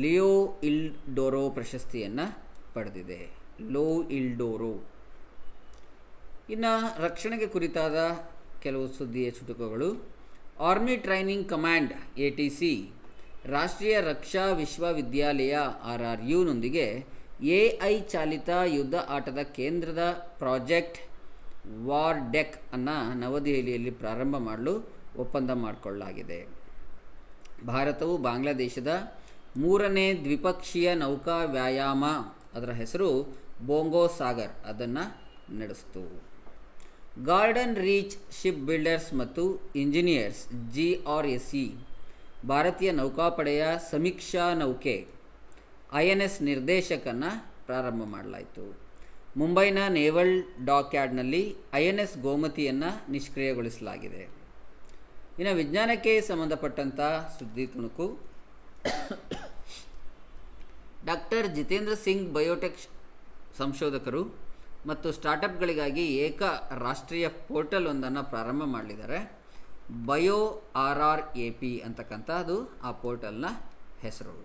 ಲಿಯೋ ಇಲ್ಡೋರೋ ಪ್ರಶಸ್ತಿಯನ್ನು ಪಡೆದಿದೆ. ಇಲ್ಡೋರೋ. ಇನ್ನು ರಕ್ಷಣೆಗೆ ಕುರಿತಾದ ಕೆಲವು ಸುದ್ದಿಯ ಚುಟುಕುಗಳು. ಆರ್ಮಿ ಟ್ರೈನಿಂಗ್ ಕಮಾಂಡ್ ATC ರಾಷ್ಟ್ರೀಯ ರಕ್ಷಾ ವಿಶ್ವವಿದ್ಯಾಲಯ RRUನೊಂದಿಗೆ AI ಚಾಲಿತ ಯುದ್ಧ ಆಟದ ಕೇಂದ್ರದ ಪ್ರಾಜೆಕ್ಟ್ ವಾರ್ ಡೆಕ್ ಅನ್ನು ನವದೆಹಲಿಯಲ್ಲಿ ಪ್ರಾರಂಭ ಮಾಡಲು ಒಪ್ಪಂದ ಮಾಡಿಕೊಳ್ಳಲಾಗಿದೆ. ಭಾರತವು ಬಾಂಗ್ಲಾದೇಶದ 3ನೇ ದ್ವಿಪಕ್ಷೀಯ ನೌಕಾ ವ್ಯಾಯಾಮ ಅದರ ಹೆಸರು ಬೋಂಗೋ ಸಾಗರ್ ಅದನ್ನು ನಡೆಸಿತು. ಗಾರ್ಡನ್ ರೀಚ್ ಶಿಪ್ ಬಿಲ್ಡರ್ಸ್ ಮತ್ತು ಇಂಜಿನಿಯರ್ಸ್ GRSE ಭಾರತೀಯ ನೌಕಾಪಡೆಯ ಸಮೀಕ್ಷಾ ನೌಕೆ INS ನಿರ್ದೇಶಕನ್ನು ಪ್ರಾರಂಭ ಮಾಡಲಾಯಿತು. ಮುಂಬೈನ ನೇವಲ್ ಡಾಕ್ಯಾರ್ಡ್ನಲ್ಲಿ INS ಗೋಮತಿಯನ್ನು ನಿಷ್ಕ್ರಿಯಗೊಳಿಸಲಾಗಿದೆ. ಇನ್ನು ವಿಜ್ಞಾನಕ್ಕೆ ಸಂಬಂಧಪಟ್ಟಂಥ ಸುದ್ದಿ ತುಣುಕು. ಡಾಕ್ಟರ್ ಜಿತೇಂದ್ರ ಸಿಂಗ್ ಬಯೋಟೆಕ್ ಸಂಶೋಧಕರು ಮತ್ತು ಸ್ಟಾರ್ಟಪ್ಗಳಿಗಾಗಿ ಏಕ ರಾಷ್ಟ್ರೀಯ ಪೋರ್ಟಲ್ ಒಂದನ್ನು ಪ್ರಾರಂಭ ಮಾಡಲಿದ್ದಾರೆ. BioRRAP ಅಂತಕ್ಕಂಥದ್ದು ಆ ಪೋರ್ಟಲ್ನ ಹೆಸರು.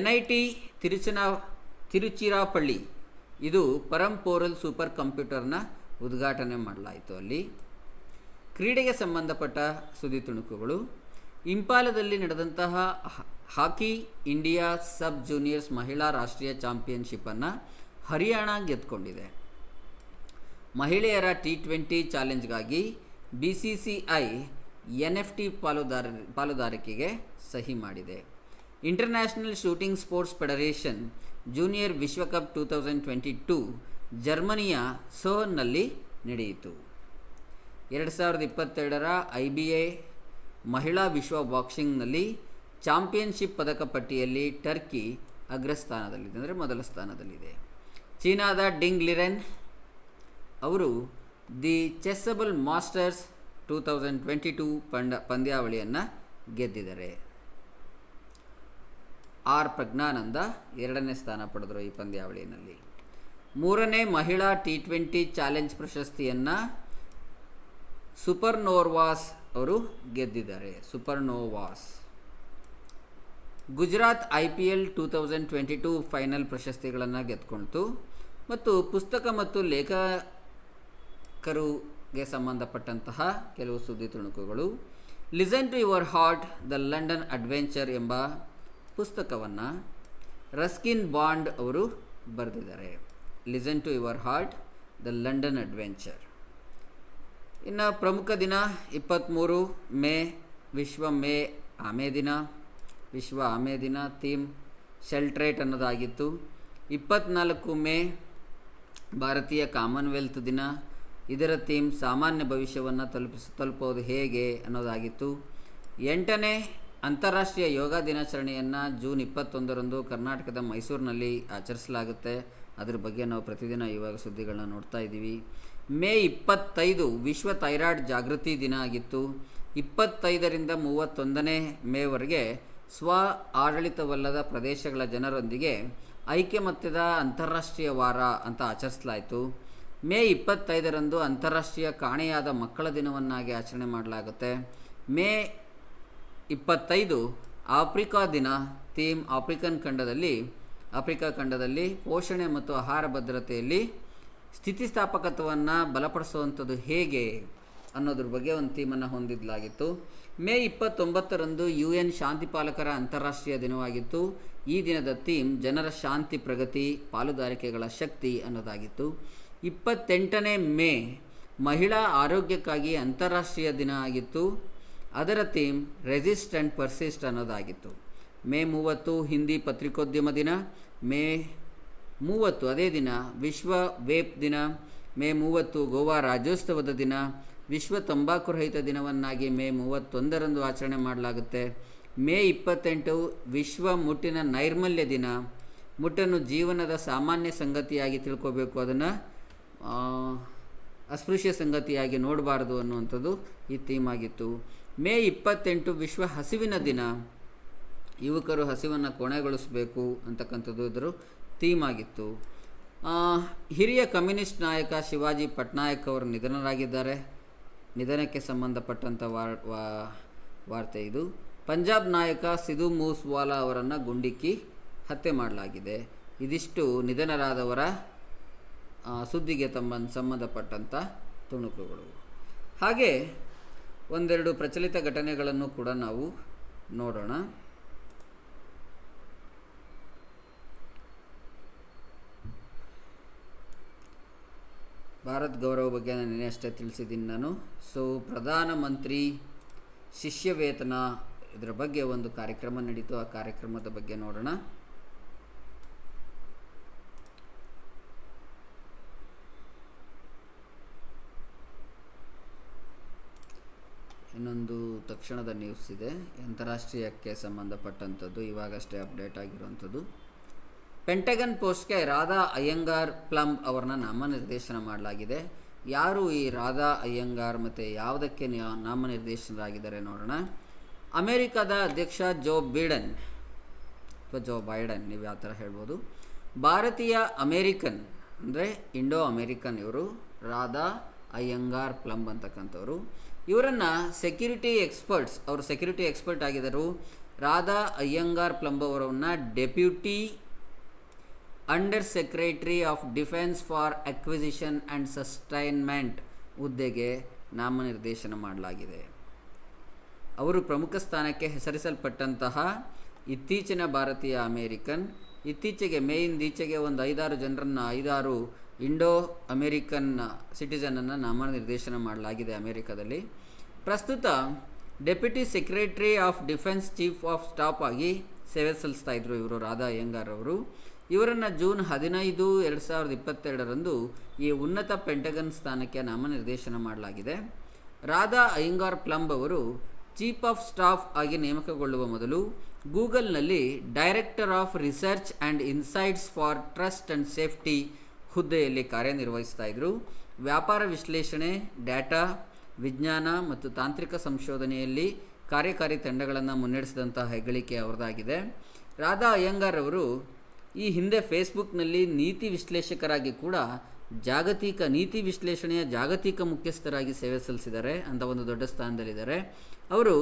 NIT ತಿರುಚಿರಾಪಳ್ಳಿ ಇದು ಪರಂಪೋರಲ್ ಸೂಪರ್ ಕಂಪ್ಯೂಟರ್ನ ಉದ್ಘಾಟನೆ ಮಾಡಲಾಯಿತು. ಅಲ್ಲಿ ಕ್ರೀಡೆಗೆ ಸಂಬಂಧಪಟ್ಟ ಸುದ್ದಿ ತುಣುಕುಗಳು. ಇಂಪಾಲದಲ್ಲಿ ನಡೆದಂತಹ ಹಾಕಿ ಇಂಡಿಯಾ ಸಬ್ ಜೂನಿಯರ್ಸ್ ಮಹಿಳಾ ರಾಷ್ಟ್ರೀಯ ಚಾಂಪಿಯನ್ಶಿಪ್ಪನ್ನು ಹರಿಯಾಣ ಗೆದ್ದುಕೊಂಡಿದೆ. ಮಹಿಳೆಯರ T20 ಚಾಲೆಂಜ್ಗಾಗಿ BCCI NFT ಪಾಲುದಾರಿಕೆಗೆ ಸಹಿ ಮಾಡಿದೆ. International shooting sports federation junior ವಿಶ್ವಕಪ್ 2022 ಜರ್ಮನಿಯ ಸೋನ್ನಲ್ಲಿ ನಡೆಯಿತು. 2022ರ IBA ಮಹಿಳಾ ವಿಶ್ವ ಬಾಕ್ಸಿಂಗ್ನಲ್ಲಿ ಚಾಂಪಿಯನ್ಶಿಪ್ ಪದಕ ಪಟ್ಟಿಯಲ್ಲಿ ಟರ್ಕಿ ಅಗ್ರಸ್ಥಾನದಲ್ಲಿದೆ, ಅಂದರೆ ಮೊದಲ ಸ್ಥಾನದಲ್ಲಿದೆ. ಚೀನಾದ ಡಿಂಗ್ ಲಿರೆನ್ ಅವರು ದಿ ಚೆಸ್ಸಬಲ್ ಮಾಸ್ಟರ್ಸ್ 2022 ಪಂದ್ಯಾವಳಿಯನ್ನು ಗೆದ್ದಿದ್ದಾರೆ. ಆರ್ ಪ್ರಜ್ಞಾನಂದ 2ನೇ ಸ್ಥಾನ ಪಡೆದರು ಈ ಪಂದ್ಯಾವಳಿಯಲ್ಲಿ. 3ನೇ ಮಹಿಳಾ T20 ಚಾಲೆಂಜ್ ಪ್ರಶಸ್ತಿಯನ್ನು ಸೂಪರ್ನೋವಾಸ್ ಅವರು ಗೆದ್ದಿದ್ದಾರೆ. ಸೂಪರ್ನೋವಾಸ್. ಗುಜರಾತ್ IPL 2022 ಫೈನಲ್ ಪ್ರಶಸ್ತಿಗಳನ್ನು ಗೆದ್ಕೊಳ್ತು. ಮತ್ತು ಪುಸ್ತಕ ಮತ್ತು ಲೇಖಕರಿಗೆ ಸಂಬಂಧಪಟ್ಟಂತಹ ಕೆಲವು ಸುದ್ದಿ ತುಣುಕುಗಳು. Listen to your heart the London adventure ಎಂಬ ಪುಸ್ತಕವನ್ನು ರಸ್ಕಿನ್ ಬಾಂಡ್ ಅವರು ಬರೆದಿದ್ದಾರೆ. Listen to your heart the London adventure. ಇನ್ನು ಪ್ರಮುಖ ದಿನ 23 ಮೇ ವಿಶ್ವ ಆಮೆ ದಿನ. ಥೀಮ್ ಶೆಲ್ಟ್ರೇಟ್ ಅನ್ನೋದಾಗಿತ್ತು. 24 ಮೇ ಭಾರತೀಯ ಕಾಮನ್ವೆಲ್ತ್ ದಿನ. ಇದರ ಥೀಮ್ ಸಾಮಾನ್ಯ ಭವಿಷ್ಯವನ್ನು ತಲುಪೋದು ಹೇಗೆ ಅನ್ನೋದಾಗಿತ್ತು. 8ನೇ ಅಂತಾರಾಷ್ಟ್ರೀಯ ಯೋಗ ದಿನಾಚರಣೆಯನ್ನು ಜೂನ್ 21ರಂದು ಕರ್ನಾಟಕದ ಮೈಸೂರಿನಲ್ಲಿ ಆಚರಿಸಲಾಗುತ್ತೆ. ಅದ್ರ ಬಗ್ಗೆ ನಾವು ಪ್ರತಿದಿನ ಇವಾಗ ಸುದ್ದಿಗಳನ್ನ ನೋಡ್ತಾ ಇದ್ದೀವಿ. ಮೇ 25 ವಿಶ್ವ ಥೈರಾಯ್ಡ್ ಜಾಗೃತಿ ದಿನ ಆಗಿತ್ತು. 25ರಿಂದ 31ನೇ ಮೇವರೆಗೆ ಸ್ವ ಆಡಳಿತವಲ್ಲದ ಪ್ರದೇಶಗಳ ಜನರೊಂದಿಗೆ ಐಕ್ಯಮತ್ಯದ ಅಂತಾರಾಷ್ಟ್ರೀಯ ವಾರ ಅಂತ ಆಚರಿಸಲಾಯಿತು. ಮೇ 25ರಂದು ಅಂತಾರಾಷ್ಟ್ರೀಯ ಕಾಣೆಯಾದ ಮಕ್ಕಳ ದಿನವನ್ನಾಗಿ ಆಚರಣೆ ಮಾಡಲಾಗುತ್ತೆ. ಮೇ 25 ಆಫ್ರಿಕಾ ದಿನ. ಥೀಮ್ ಆಫ್ರಿಕಾ ಖಂಡದಲ್ಲಿ ಪೋಷಣೆ ಮತ್ತು ಆಹಾರ ಭದ್ರತೆಯಲ್ಲಿ ಸ್ಥಿತಿಸ್ಥಾಪಕತ್ವವನ್ನು ಬಲಪಡಿಸುವಂಥದ್ದು ಹೇಗೆ ಅನ್ನೋದ್ರ ಬಗ್ಗೆ ಒಂದು ಥೀಮನ್ನು ಹೊಂದಿಸಲಾಗಿತ್ತು. ಮೇ 29ರಂದು UN ಶಾಂತಿಪಾಲಕರ ಅಂತಾರಾಷ್ಟ್ರೀಯ ದಿನವಾಗಿತ್ತು. ಈ ದಿನದ ಥೀಮ್ ಜನರ ಶಾಂತಿ, ಪ್ರಗತಿ, ಪಾಲುದಾರಿಕೆಗಳ ಶಕ್ತಿ ಅನ್ನೋದಾಗಿತ್ತು. 28ನೇ ಮೇ ಮಹಿಳಾ ಆರೋಗ್ಯಕ್ಕಾಗಿ ಅಂತಾರಾಷ್ಟ್ರೀಯ ದಿನ ಆಗಿತ್ತು. ಅದರ ಥೀಮ್ ರೆಸಿಸ್ಟ್ ಆ್ಯಂಡ್ ಪರ್ಸಿಸ್ಟ್ ಅನ್ನೋದಾಗಿತ್ತು. ಮೇ 30 ಹಿಂದಿ ಪತ್ರಿಕೋದ್ಯಮ ದಿನ. ಮೇ 30 ಅದೇ ದಿನ ವಿಶ್ವ ವೇಪ್ ದಿನ. ಮೇ 30 ಗೋವಾ ರಾಜ್ಯೋತ್ಸವದ ದಿನ. ವಿಶ್ವ ತಂಬಾಕು ರಹಿತ ದಿನವನ್ನಾಗಿ ಮೇ 31ರಂದು ಆಚರಣೆ ಮಾಡಲಾಗುತ್ತೆ. ಮೇ 28 ವಿಶ್ವ ಮುಟ್ಟಿನ ನೈರ್ಮಲ್ಯ ದಿನ. ಮುಟ್ಟನ್ನು ಜೀವನದ ಸಾಮಾನ್ಯ ಸಂಗತಿಯಾಗಿ ತಿಳ್ಕೋಬೇಕು, ಅದನ್ನು ಅಸ್ಪೃಶ್ಯ ಸಂಗತಿಯಾಗಿ ನೋಡಬಾರ್ದು ಅನ್ನುವಂಥದ್ದು ಈ ಥೀಮ್ ಆಗಿತ್ತು. ಮೇ 28 ವಿಶ್ವ ಹಸಿವಿನ ದಿನ. ಯುವಕರು ಹಸಿವನ್ನು ಕೊನೆಗೊಳಿಸಬೇಕು ಅಂತಕ್ಕಂಥದ್ದು ಇದರ ಥೀಮ್ ಆಗಿತ್ತು. ಹಿರಿಯ ಕಮ್ಯುನಿಸ್ಟ್ ನಾಯಕ ಶಿವಾಜಿ ಪಟ್ನಾಯಕ್ ಅವರು ನಿಧನರಾಗಿದ್ದಾರೆ. ನಿಧನಕ್ಕೆ ಸಂಬಂಧಪಟ್ಟಂಥ ವಾರ್ತೆ ಇದು. ಪಂಜಾಬ್ ನಾಯಕ ಸಿಧು ಮೂಸ್ವಾಲಾ ಅವರನ್ನು ಗುಂಡಿಕ್ಕಿ ಹತ್ಯೆ ಮಾಡಲಾಗಿದೆ. ಇದಿಷ್ಟು ನಿಧನರಾದವರ ಸುದ್ದಿಗೆ ಸಂಬಂಧಪಟ್ಟಂಥ ತುಣುಕುಗಳು. ಹಾಗೆ ಒಂದೆರಡು ಪ್ರಚಲಿತ ಘಟನೆಗಳನ್ನು ಕೂಡ ನಾವು ನೋಡೋಣ. ಭಾರತ್ ಗೌರವ ಬಗ್ಗೆ ನಾನು ಅಷ್ಟೇ ತಿಳಿಸಿದ್ದೀನಿ ನಾನು. ಸೊ ಪ್ರಧಾನಮಂತ್ರಿ ಶಿಷ್ಯ ವೇತನ ಇದರ ಬಗ್ಗೆ ಒಂದು ಕಾರ್ಯಕ್ರಮ ನಡೀತು. ಆ ಕಾರ್ಯಕ್ರಮದ ಬಗ್ಗೆ ನೋಡೋಣ. ಇನ್ನೊಂದು ತಕ್ಷಣದ ನ್ಯೂಸ್ ಇದೆ, ಅಂತಾರಾಷ್ಟ್ರೀಯಕ್ಕೆ ಸಂಬಂಧಪಟ್ಟಂಥದ್ದು, ಇವಾಗಷ್ಟೇ ಅಪ್ಡೇಟ್ ಆಗಿರುವಂಥದ್ದು. ಪೆಂಟಗನ್ ಪೋಸ್ಟ್ಗೆ ರಾಧಾ ಅಯ್ಯಂಗಾರ್ ಪ್ಲಮ್ ಅವರನ್ನ ನಾಮನಿರ್ದೇಶನ ಮಾಡಲಾಗಿದೆ. ಯಾರು ಈ ರಾಧಾ ಅಯ್ಯಂಗಾರ್ ಮತ್ತು ಯಾವುದಕ್ಕೆ ನಾಮನಿರ್ದೇಶನರಾಗಿದ್ದಾರೆ ನೋಡೋಣ. ಅಮೆರಿಕದ ಅಧ್ಯಕ್ಷ ಜೋ ಬೈಡನ್, ನೀವು ಯಾವ ಥರ ಹೇಳ್ಬೋದು, ಭಾರತೀಯ ಅಮೇರಿಕನ್ ಅಂದರೆ ಇಂಡೋ ಅಮೇರಿಕನ್ ಇವರು ರಾಧಾ ಅಯ್ಯಂಗಾರ್ ಪ್ಲಮ್ ಅಂತಕ್ಕಂಥವ್ರು. ಇವರನ್ನು ಸೆಕ್ಯೂರಿಟಿ ಎಕ್ಸ್ಪರ್ಟ್ ಆಗಿದ್ದರು. ರಾಧಾ ಅಯ್ಯಂಗಾರ್ ಪ್ಲಮ್ ಅವರನ್ನು deputy under secretary of defence for acquisition and sustainment ಹುದ್ದೆಗೆ ನಾಮನಿರ್ದೇಶನ ಮಾಡಲಾಗಿದೆ. ಅವರು ಪ್ರಮುಖ ಸ್ಥಾನಕ್ಕೆ ಹೆಸರಿಸಲ್ಪಟ್ಟಂತಹ ಇತ್ತೀಚಿನ ಭಾರತೀಯ ಅಮೇರಿಕನ್. ಇತ್ತೀಚೆಗೆ ಮೇಯಿಂದೀಚೆಗೆ ಒಂದು 5-6 ಜನರನ್ನು 5-6 ಇಂಡೋ ಅಮೇರಿಕನ್ ಸಿಟಿಸನನ್ನು ನಾಮನಿರ್ದೇಶನ ಮಾಡಲಾಗಿದೆ ಅಮೇರಿಕಾದಲ್ಲಿ. ಪ್ರಸ್ತುತ deputy secretary of defence chief of staff ಆಗಿ ಸೇವೆ ಸಲ್ಲಿಸ್ತಾ ಇದ್ದರು ಇವರು ರಾಧಾ ಅಯ್ಯಂಗಾರ್ ಅವರು. ಇವರನ್ನು ಜೂನ್ 15, 2022ರಂದು ಈ ಉನ್ನತ ಪೆಂಟಗನ್ ಸ್ಥಾನಕ್ಕೆ ನಾಮನಿರ್ದೇಶನ ಮಾಡಲಾಗಿದೆ. ರಾಧಾ ಅಯ್ಯಂಗಾರ್ ಪ್ಲಂಬ್ ಅವರು ಚೀಫ್ ಆಫ್ ಸ್ಟಾಫ್ ಆಗಿ ನೇಮಕಗೊಳ್ಳುವ ಮೊದಲು ಗೂಗಲ್ನಲ್ಲಿ director of research and insights for trust and safety ಹುದ್ದೆಯಲ್ಲಿ ಕಾರ್ಯನಿರ್ವಹಿಸ್ತಾ ಇದ್ದರು. ವ್ಯಾಪಾರ ವಿಶ್ಲೇಷಣೆ, ಡಾಟಾ, ವಿಜ್ಞಾನ ಮತ್ತು ತಾಂತ್ರಿಕ ಸಂಶೋಧನೆಯಲ್ಲಿ ಕಾರ್ಯಕಾರಿ ತಂಡಗಳನ್ನು ಮುನ್ನಡೆಸಿದಂಥ ಹೆಗ್ಗಳಿಕೆ ಅವರದಾಗಿದೆ. ರಾಧಾ ಅಯ್ಯಂಗಾರ್ ಅವರು ಈ ಹಿಂದೆ ಫೇಸ್ಬುಕ್ನಲ್ಲಿ ನೀತಿ ವಿಶ್ಲೇಷಕರಾಗಿ ಕೂಡ ಜಾಗತಿಕ ನೀತಿ ವಿಶ್ಲೇಷಣೆಯ ಜಾಗತಿಕ ಮುಖ್ಯಸ್ಥರಾಗಿ ಸೇವೆ ಸಲ್ಲಿಸಿದ್ದಾರೆ ಅಂತ ಒಂದು ದೊಡ್ಡ ಸ್ಥಾನದಲ್ಲಿದ್ದಾರೆ. ಅವರು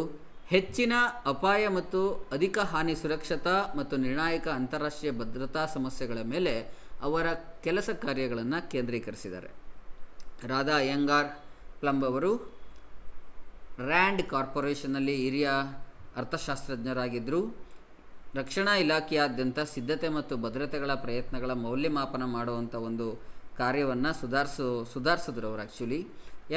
ಹೆಚ್ಚಿನ ಅಪಾಯ ಮತ್ತು ಅಧಿಕ ಹಾನಿ ಸುರಕ್ಷತಾ ಮತ್ತು ನಿರ್ಣಾಯಕ ಅಂತಾರಾಷ್ಟ್ರೀಯ ಭದ್ರತಾ ಸಮಸ್ಯೆಗಳ ಮೇಲೆ ಅವರ ಕೆಲಸ ಕಾರ್ಯಗಳನ್ನು ಕೇಂದ್ರೀಕರಿಸಿದ್ದಾರೆ. ರಾಧಾ ಅಯ್ಯಂಗಾರ್ ಪ್ಲಂಬ್ ಅವರು ರ್ಯಾಂಡ್ ಕಾರ್ಪೊರೇಷನ್ನಲ್ಲಿ ಹಿರಿಯ ಅರ್ಥಶಾಸ್ತ್ರಜ್ಞರಾಗಿದ್ದರು. ರಕ್ಷಣಾ ಇಲಾಖೆಯಾದ್ಯಂತ ಸಿದ್ಧತೆ ಮತ್ತು ಭದ್ರತೆಗಳ ಪ್ರಯತ್ನಗಳ ಮೌಲ್ಯಮಾಪನ ಮಾಡುವಂಥ ಒಂದು ಕಾರ್ಯವನ್ನು ಸುಧಾರಿಸಿದ್ರು ಅವರು. ಆ್ಯಕ್ಚುಲಿ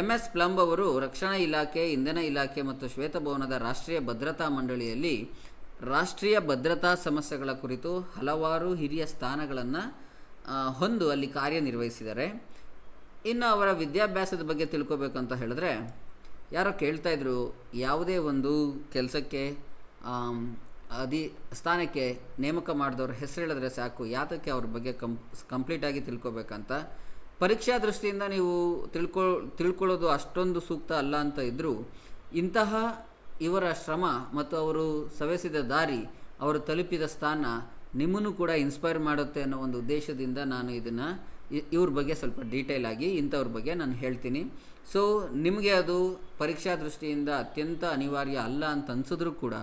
MS ಪ್ಲಂಬ್ ಅವರು ರಕ್ಷಣಾ ಇಲಾಖೆ, ಇಂಧನ ಇಲಾಖೆ ಮತ್ತು ಶ್ವೇತಭವನದ ರಾಷ್ಟ್ರೀಯ ಭದ್ರತಾ ಮಂಡಳಿಯಲ್ಲಿ ರಾಷ್ಟ್ರೀಯ ಭದ್ರತಾ ಸಮಸ್ಯೆಗಳ ಕುರಿತು ಹಲವಾರು ಹಿರಿಯ ಸ್ಥಾನಗಳನ್ನು ಹೊಂದು ಅಲ್ಲಿ ಕಾರ್ಯನಿರ್ವಹಿಸಿದ್ದಾರೆ. ಇನ್ನು ಅವರ ವಿದ್ಯಾಭ್ಯಾಸದ ಬಗ್ಗೆ ತಿಳ್ಕೊಬೇಕಂತ ಹೇಳಿದ್ರೆ, ಯಾರೋ ಕೇಳ್ತಾಯಿದ್ರು ಯಾವುದೇ ಒಂದು ಕೆಲಸಕ್ಕೆ ಸ್ಥಾನಕ್ಕೆ ನೇಮಕ ಮಾಡಿದವ್ರ ಹೆಸರು ಹೇಳಿದ್ರೆ ಸಾಕು, ಯಾತಕ್ಕೆ ಅವ್ರ ಬಗ್ಗೆ ಕಂಪ್ಲೀಟಾಗಿ ತಿಳ್ಕೊಬೇಕಂತ. ಪರೀಕ್ಷಾ ದೃಷ್ಟಿಯಿಂದ ನೀವು ತಿಳ್ಕೊಳ್ಳೋದು ಅಷ್ಟೊಂದು ಸೂಕ್ತ ಅಲ್ಲ ಅಂತ ಇದ್ದರೂ, ಇಂತಹ ಇವರ ಶ್ರಮ ಮತ್ತು ಅವರು ಸವೆಸಿದ ದಾರಿ, ಅವರು ತಲುಪಿದ ಸ್ಥಾನ ನಿಮ್ಮನ್ನು ಕೂಡ ಇನ್ಸ್ಪೈರ್ ಮಾಡುತ್ತೆ ಅನ್ನೋ ಒಂದು ಉದ್ದೇಶದಿಂದ ನಾನು ಇದನ್ನು ಇವ್ರ ಬಗ್ಗೆ ಸ್ವಲ್ಪ ಡೀಟೇಲ್ ಆಗಿ ಇಂಥವ್ರ ಬಗ್ಗೆ ನಾನು ಹೇಳ್ತೀನಿ. ಸೊ ನಿಮಗೆ ಅದು ಪರೀಕ್ಷಾ ದೃಷ್ಟಿಯಿಂದ ಅತ್ಯಂತ ಅನಿವಾರ್ಯ ಅಲ್ಲ ಅಂತ ಅನಿಸಿದ್ರೂ ಕೂಡ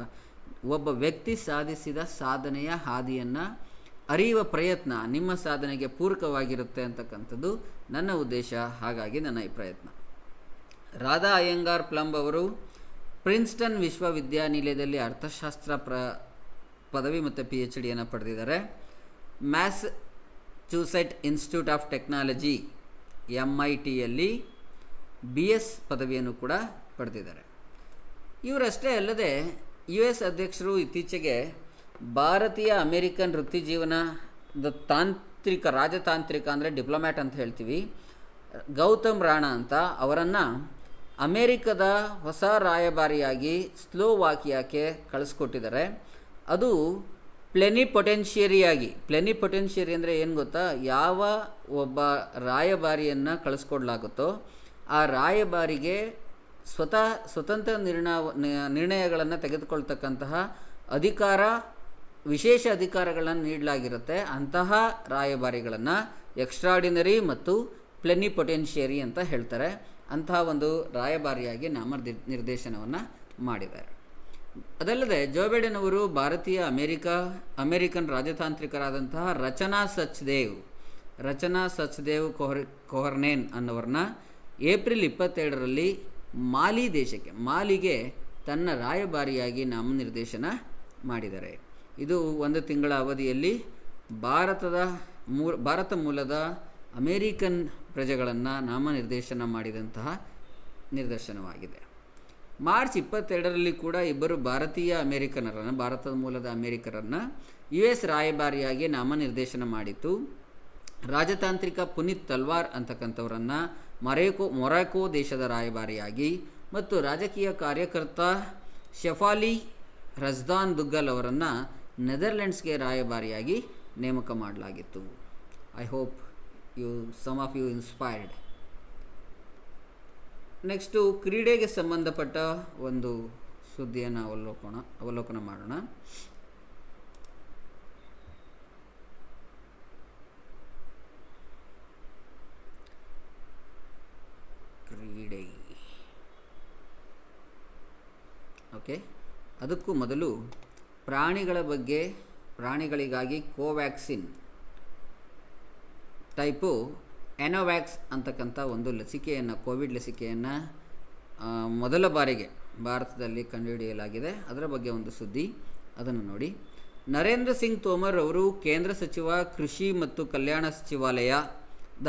ಒಬ್ಬ ವ್ಯಕ್ತಿ ಸಾಧಿಸಿದ ಸಾಧನೆಯ ಹಾದಿಯನ್ನು ಅರಿಯುವ ಪ್ರಯತ್ನ ನಿಮ್ಮ ಸಾಧನೆಗೆ ಪೂರಕವಾಗಿರುತ್ತೆ ಅಂತಕ್ಕಂಥದ್ದು ನನ್ನ ಉದ್ದೇಶ. ಹಾಗಾಗಿ ನನ್ನ ಈ ಪ್ರಯತ್ನ. ರಾಧಾ ಅಯ್ಯಂಗಾರ್ ಪ್ಲಂಬ್ ಅವರು ಪ್ರಿನ್ಸ್ಟನ್ ವಿಶ್ವವಿದ್ಯಾನಿಲಯದಲ್ಲಿ ಅರ್ಥಶಾಸ್ತ್ರ ಪದವಿ ಮತ್ತು PhDಯನ್ನು ಪಡೆದಿದ್ದಾರೆ. ಮ್ಯಾಸಚೂಸೆಟ್ ಇನ್ಸ್ಟಿಟ್ಯೂಟ್ ಆಫ್ ಟೆಕ್ನಾಲಜಿ MITಯಲ್ಲಿ BS ಪದವಿಯನ್ನು ಕೂಡ ಪಡೆದಿದ್ದಾರೆ. ಇವರಷ್ಟೇ ಅಲ್ಲದೆ US ಅಧ್ಯಕ್ಷರು ಇತ್ತೀಚೆಗೆ ಭಾರತೀಯ ಅಮೇರಿಕನ್ ವೃತ್ತಿಜೀವನದ ರಾಜತಾಂತ್ರಿಕ ಅಂದರೆ ಡಿಪ್ಲೊಮ್ಯಾಟ್ ಅಂತ ಹೇಳ್ತೀವಿ, ಗೌತಮ್ ರಾಣಾ ಅಂತ ಅವರನ್ನು ಅಮೇರಿಕದ ಹೊಸ ರಾಯಭಾರಿಯಾಗಿ ಸ್ಲೋವಾಕಿಯಾಕ್ಕೆ ಕಳಿಸ್ಕೊಟ್ಟಿದ್ದಾರೆ. ಅದು ಪ್ಲೆನಿಪೊಟೆನ್ಷಿಯರಿ ಅಂದರೆ ಏನು ಗೊತ್ತಾ, ಯಾವ ಒಬ್ಬ ರಾಯಭಾರಿಯನ್ನು ಕಳಿಸ್ಕೊಡ್ಲಾಗುತ್ತೋ ಆ ರಾಯಭಾರಿಗೆ ಸ್ವತಂತ್ರ ನಿರ್ಣಯಗಳನ್ನು ತೆಗೆದುಕೊಳ್ತಕ್ಕಂತಹ ವಿಶೇಷ ಅಧಿಕಾರಗಳನ್ನು ನೀಡಲಾಗಿರುತ್ತೆ. ಅಂತಹ ರಾಯಭಾರಿಗಳನ್ನು ಎಕ್ಸ್ಟ್ರಾರ್ಡಿನರಿ ಮತ್ತು ಪ್ಲೆನಿಪೊಟೆನ್ಷಿಯರಿ ಅಂತ ಹೇಳ್ತಾರೆ. ಅಂತಹ ಒಂದು ರಾಯಭಾರಿಯಾಗಿ ನಿರ್ದೇಶನವನ್ನು ಮಾಡಿದ್ದಾರೆ. ಅದಲ್ಲದೆ ಜೋ ಬೈಡೆನ್ ಅವರು ಭಾರತೀಯ ಅಮೇರಿಕನ್ ರಾಜತಾಂತ್ರಿಕರಾದಂತಹ ರಚನಾ ಸಚ್ದೇವ್ ಕೊಹರ್ನೇನ್ ಅನ್ನೋರನ್ನ ಏಪ್ರಿಲ್ 22ರಲ್ಲಿ ಮಾಲಿಗೆ ತನ್ನ ರಾಯಭಾರಿಯಾಗಿ ನಾಮನಿರ್ದೇಶನ ಮಾಡಿದ್ದಾರೆ. ಇದು 1 ತಿಂಗಳ ಅವಧಿಯಲ್ಲಿ ಭಾರತ ಮೂಲದ ಅಮೇರಿಕನ್ ಪ್ರಜೆಗಳನ್ನು ನಾಮನಿರ್ದೇಶನ ಮಾಡಿದಂತಹ ನಿದರ್ಶನವಾಗಿದೆ. ಮಾರ್ಚ್ 22ರಲ್ಲಿ ಕೂಡ ಇಬ್ಬರು ಭಾರತದ ಮೂಲದ ಅಮೇರಿಕರನ್ನು US ರಾಯಭಾರಿಯಾಗಿ ನಾಮನಿರ್ದೇಶನ ಮಾಡಿತ್ತು. ರಾಜತಾಂತ್ರಿಕ ಪುನೀತ್ ತಲ್ವಾರ್ ಅಂತಕ್ಕಂಥವರನ್ನು ಮೊರಾಕೊ ದೇಶದ ರಾಯಭಾರಿಯಾಗಿ ಮತ್ತು ರಾಜಕೀಯ ಕಾರ್ಯಕರ್ತ ಶೆಫಾಲಿ ರಜ್ದಾನ್ ದುಗ್ಗಲ್ ಅವರನ್ನು ನೆದರ್ಲೆಂಡ್ಸ್ಗೆ ರಾಯಭಾರಿಯಾಗಿ ನೇಮಕ ಮಾಡಲಾಗಿತ್ತು. I hope some of you inspired. Next ಕ್ರೀಡೆಗೆ ಸಂಬಂಧಪಟ್ಟ ಒಂದು ಸುದ್ದಿಯನ್ನು ಅವಲೋಕನ ಮಾಡೋಣ. ಕ್ರೀಡೆ ಓಕೆ, ಅದಕ್ಕೂ ಮೊದಲು ಪ್ರಾಣಿಗಳಿಗಾಗಿ ಕೋವ್ಯಾಕ್ಸಿನ್ ಟೈಪು ಎನೋವ್ಯಾಕ್ಸ್ ಅಂತಕ್ಕಂಥ ಒಂದು ಕೋವಿಡ್ ಲಸಿಕೆಯನ್ನು ಮೊದಲ ಬಾರಿಗೆ ಭಾರತದಲ್ಲಿ ಕಂಡುಹಿಡಿಯಲಾಗಿದೆ. ಅದರ ಬಗ್ಗೆ ಒಂದು ಸುದ್ದಿ, ಅದನ್ನು ನೋಡಿ. ನರೇಂದ್ರ ಸಿಂಗ್ ತೋಮರ್ ಅವರು ಕೇಂದ್ರ ಸಚಿವ, ಕೃಷಿ ಮತ್ತು ಕಲ್ಯಾಣ ಸಚಿವಾಲಯ ದ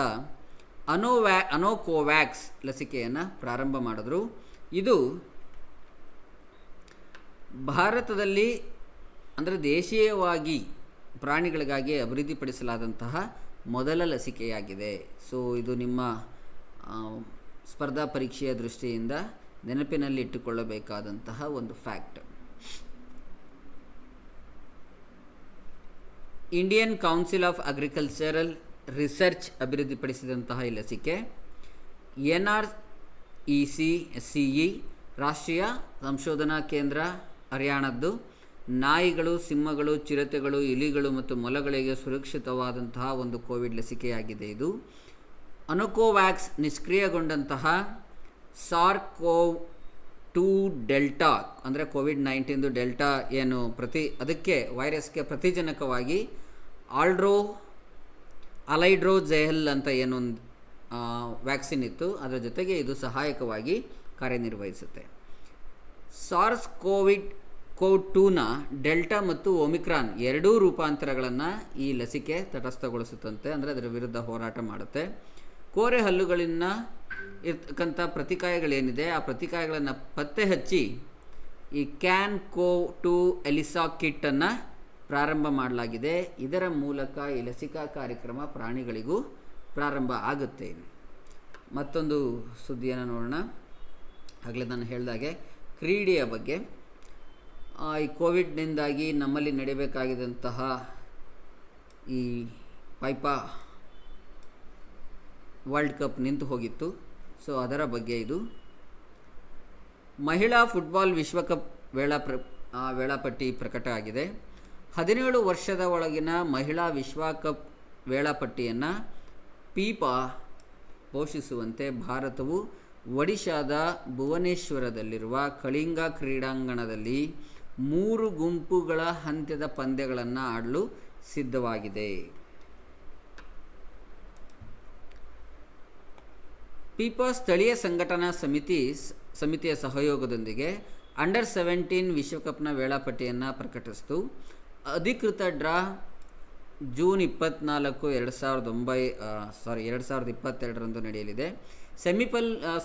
ಅನೋಕೋವ್ಯಾಕ್ಸ್ ಲಸಿಕೆಯನ್ನು ಪ್ರಾರಂಭ ಮಾಡಿದ್ರು. ಇದು ಭಾರತದಲ್ಲಿ ಅಂದರೆ ದೇಶೀಯವಾಗಿ ಪ್ರಾಣಿಗಳಿಗಾಗಿ ಅಭಿವೃದ್ಧಿಪಡಿಸಲಾದಂತಹ ಮೊದಲ ಲಸಿಕೆಯಾಗಿದೆ. ಸೊ ಇದು ನಿಮ್ಮ ಸ್ಪರ್ಧಾ ಪರೀಕ್ಷೆಯ ದೃಷ್ಟಿಯಿಂದ ನೆನಪಿನಲ್ಲಿ ಇಟ್ಟುಕೊಳ್ಳಬೇಕಾದಂತಹ ಒಂದು fact. Indian Council of Agricultural Research ಅಭಿವೃದ್ಧಿಪಡಿಸಿದಂತಹ ಈ ಲಸಿಕೆ NRECCE ರಾಷ್ಟ್ರೀಯ ಸಂಶೋಧನಾ ಕೇಂದ್ರ ಹರಿಯಾಣದ್ದು ನಾಯಿಗಳು, ಸಿಂಹಗಳು, ಚಿರತೆಗಳು, ಇಲಿಗಳು ಮತ್ತು ಮೊಲಗಳಿಗೆ ಸುರಕ್ಷಿತವಾದಂತಹ ಒಂದು ಕೋವಿಡ್ ಲಸಿಕೆಯಾಗಿದೆ. ಇದು ಅನೋಕೋವ್ಯಾಕ್ಸ್ ನಿಷ್ಕ್ರಿಯಗೊಂಡಂತಹ SARS-CoV-2 ಡೆಲ್ಟಾ ಅಂದರೆ ಕೋವಿಡ್-19 ಡೆಲ್ಟಾ ಏನು ಅದಕ್ಕೆ ವೈರಸ್ಗೆ ಪ್ರತಿಜನಕವಾಗಿ ಅಲೈಡ್ರೋಜೆಹಲ್ ಅಂತ ಏನೊಂದು ವ್ಯಾಕ್ಸಿನ್ ಇತ್ತು, ಅದರ ಜೊತೆಗೆ ಇದು ಸಹಾಯಕವಾಗಿ ಕಾರ್ಯನಿರ್ವಹಿಸುತ್ತೆ. SARS-CoV-2ನ ಡೆಲ್ಟಾ ಮತ್ತು ಒಮಿಕ್ರಾನ್ ಎರಡೂ ರೂಪಾಂತರಗಳನ್ನು ಈ ಲಸಿಕೆ ತಟಸ್ಥಗೊಳಿಸುತ್ತಂತೆ, ಅಂದರೆ ಅದರ ವಿರುದ್ಧ ಹೋರಾಟ ಮಾಡುತ್ತೆ. ಕೋರೆ ಹಲ್ಲುಗಳಿಂದ ಇರ್ತಕ್ಕಂಥ ಪ್ರತಿಕಾಯಗಳೇನಿದೆ ಆ ಪ್ರತಿಕಾಯಗಳನ್ನು ಪತ್ತೆ ಹಚ್ಚಿ ಈ CAN-CO2 ಎಲಿಸಾ ಕಿಟ್ಟನ್ನು ಪ್ರಾರಂಭ ಮಾಡಲಾಗಿದೆ. ಇದರ ಮೂಲಕ ಈ ಲಸಿಕಾ ಕಾರ್ಯಕ್ರಮ ಪ್ರಾಣಿಗಳಿಗೂ ಪ್ರಾರಂಭ ಆಗುತ್ತೆ. ಮತ್ತೊಂದು ಸುದ್ದಿಯನ್ನು ನೋಡೋಣ. ಆಗಲೇ ನಾನು ಹೇಳಿದಾಗೆ ಕ್ರೀಡೆಯ ಬಗ್ಗೆ. ಈ ಕೋವಿಡ್ನಿಂದಾಗಿ ನಮ್ಮಲ್ಲಿ ನಡೆಯಬೇಕಾಗಿದ್ದಂತಹ ಈ ಫೈಫಾ ವರ್ಲ್ಡ್ ಕಪ್ ನಿಂತು ಹೋಗಿತ್ತು. ಸೊ ಅದರ ಬಗ್ಗೆ ಇದು ಮಹಿಳಾ ಫುಟ್ಬಾಲ್ ವಿಶ್ವಕಪ್ ವೇಳಾಪಟ್ಟಿ ಪ್ರಕಟ ಆಗಿದೆ. 17 ವರ್ಷದ ಒಳಗಿನ ಮಹಿಳಾ ವಿಶ್ವಕಪ್ ವೇಳಾಪಟ್ಟಿಯನ್ನು ಫಿಫಾ ಘೋಷಿಸುವಂತೆ ಭಾರತವು ಒಡಿಶಾದ ಭುವನೇಶ್ವರದಲ್ಲಿರುವ ಕಳಿಂಗ ಕ್ರೀಡಾಂಗಣದಲ್ಲಿ 3 ಗುಂಪುಗಳ ಹಂತದ ಪಂದ್ಯಗಳನ್ನು ಆಡಲು ಸಿದ್ಧವಾಗಿದೆ. ಫಿಫಾ ಸ್ಥಳೀಯ ಸಂಘಟನಾ ಸಮಿತಿಯ ಸಹಯೋಗದೊಂದಿಗೆ ಅಂಡರ್-17 ವಿಶ್ವಕಪ್ನ ವೇಳಾಪಟ್ಟಿಯನ್ನು ಪ್ರಕಟಿಸಿತು. ಅಧಿಕೃತ ಡ್ರಾ ಜೂನ್ 24, 2022 ನಡೆಯಲಿದೆ.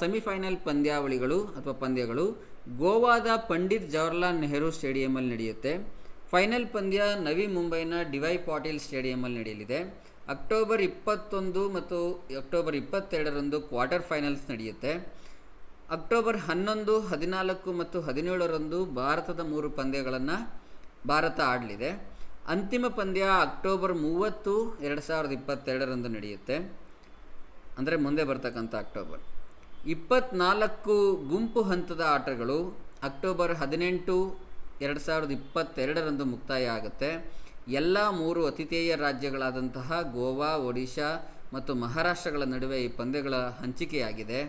ಸೆಮಿಫೈನಲ್ ಪಂದ್ಯಗಳು ಗೋವಾದ ಪಂಡಿತ್ ಜವಾಹರ್ಲಾಲ್ ನೆಹರು ಸ್ಟೇಡಿಯಂನಲ್ಲಿ ನಡೆಯುತ್ತೆ. ಫೈನಲ್ ಪಂದ್ಯ ನವಿ ಮುಂಬೈನ ಡಿ.ವೈ. ಪಾಟೀಲ್ ಸ್ಟೇಡಿಯಂನಲ್ಲಿ ನಡೆಯಲಿದೆ. ಅಕ್ಟೋಬರ್ 21 ಮತ್ತು ಅಕ್ಟೋಬರ್ 22 ಕ್ವಾರ್ಟರ್ ಫೈನಲ್ಸ್ ನಡೆಯುತ್ತೆ. ಅಕ್ಟೋಬರ್ 11, 14 ಮತ್ತು 17 ಭಾರತದ 3 ಪಂದ್ಯಗಳನ್ನು ಭಾರತ ಆಡಲಿದೆ. ಅಂತಿಮ ಪಂದ್ಯ ಅಕ್ಟೋಬರ್ 30, 2022 ನಡೆಯುತ್ತೆ, ಅಂದರೆ ಮುಂದೆ ಬರ್ತಕ್ಕಂಥ ಅಕ್ಟೋಬರ್. 24 ಗುಂಪು ಹಂತದ ಆಟಗಳು ಅಕ್ಟೋಬರ್ 18, 2022 ಮುಕ್ತಾಯ ಆಗುತ್ತೆ. ಎಲ್ಲ 3 ಅತಿಥೇಯ ರಾಜ್ಯಗಳಾದಂತಹ ಗೋವಾ, ಒಡಿಶಾ ಮತ್ತು ಮಹಾರಾಷ್ಟ್ರಗಳ ನಡುವೆ ಈ ಪಂದ್ಯಗಳ ಹಂಚಿಕೆಯಾಗಿದೆ.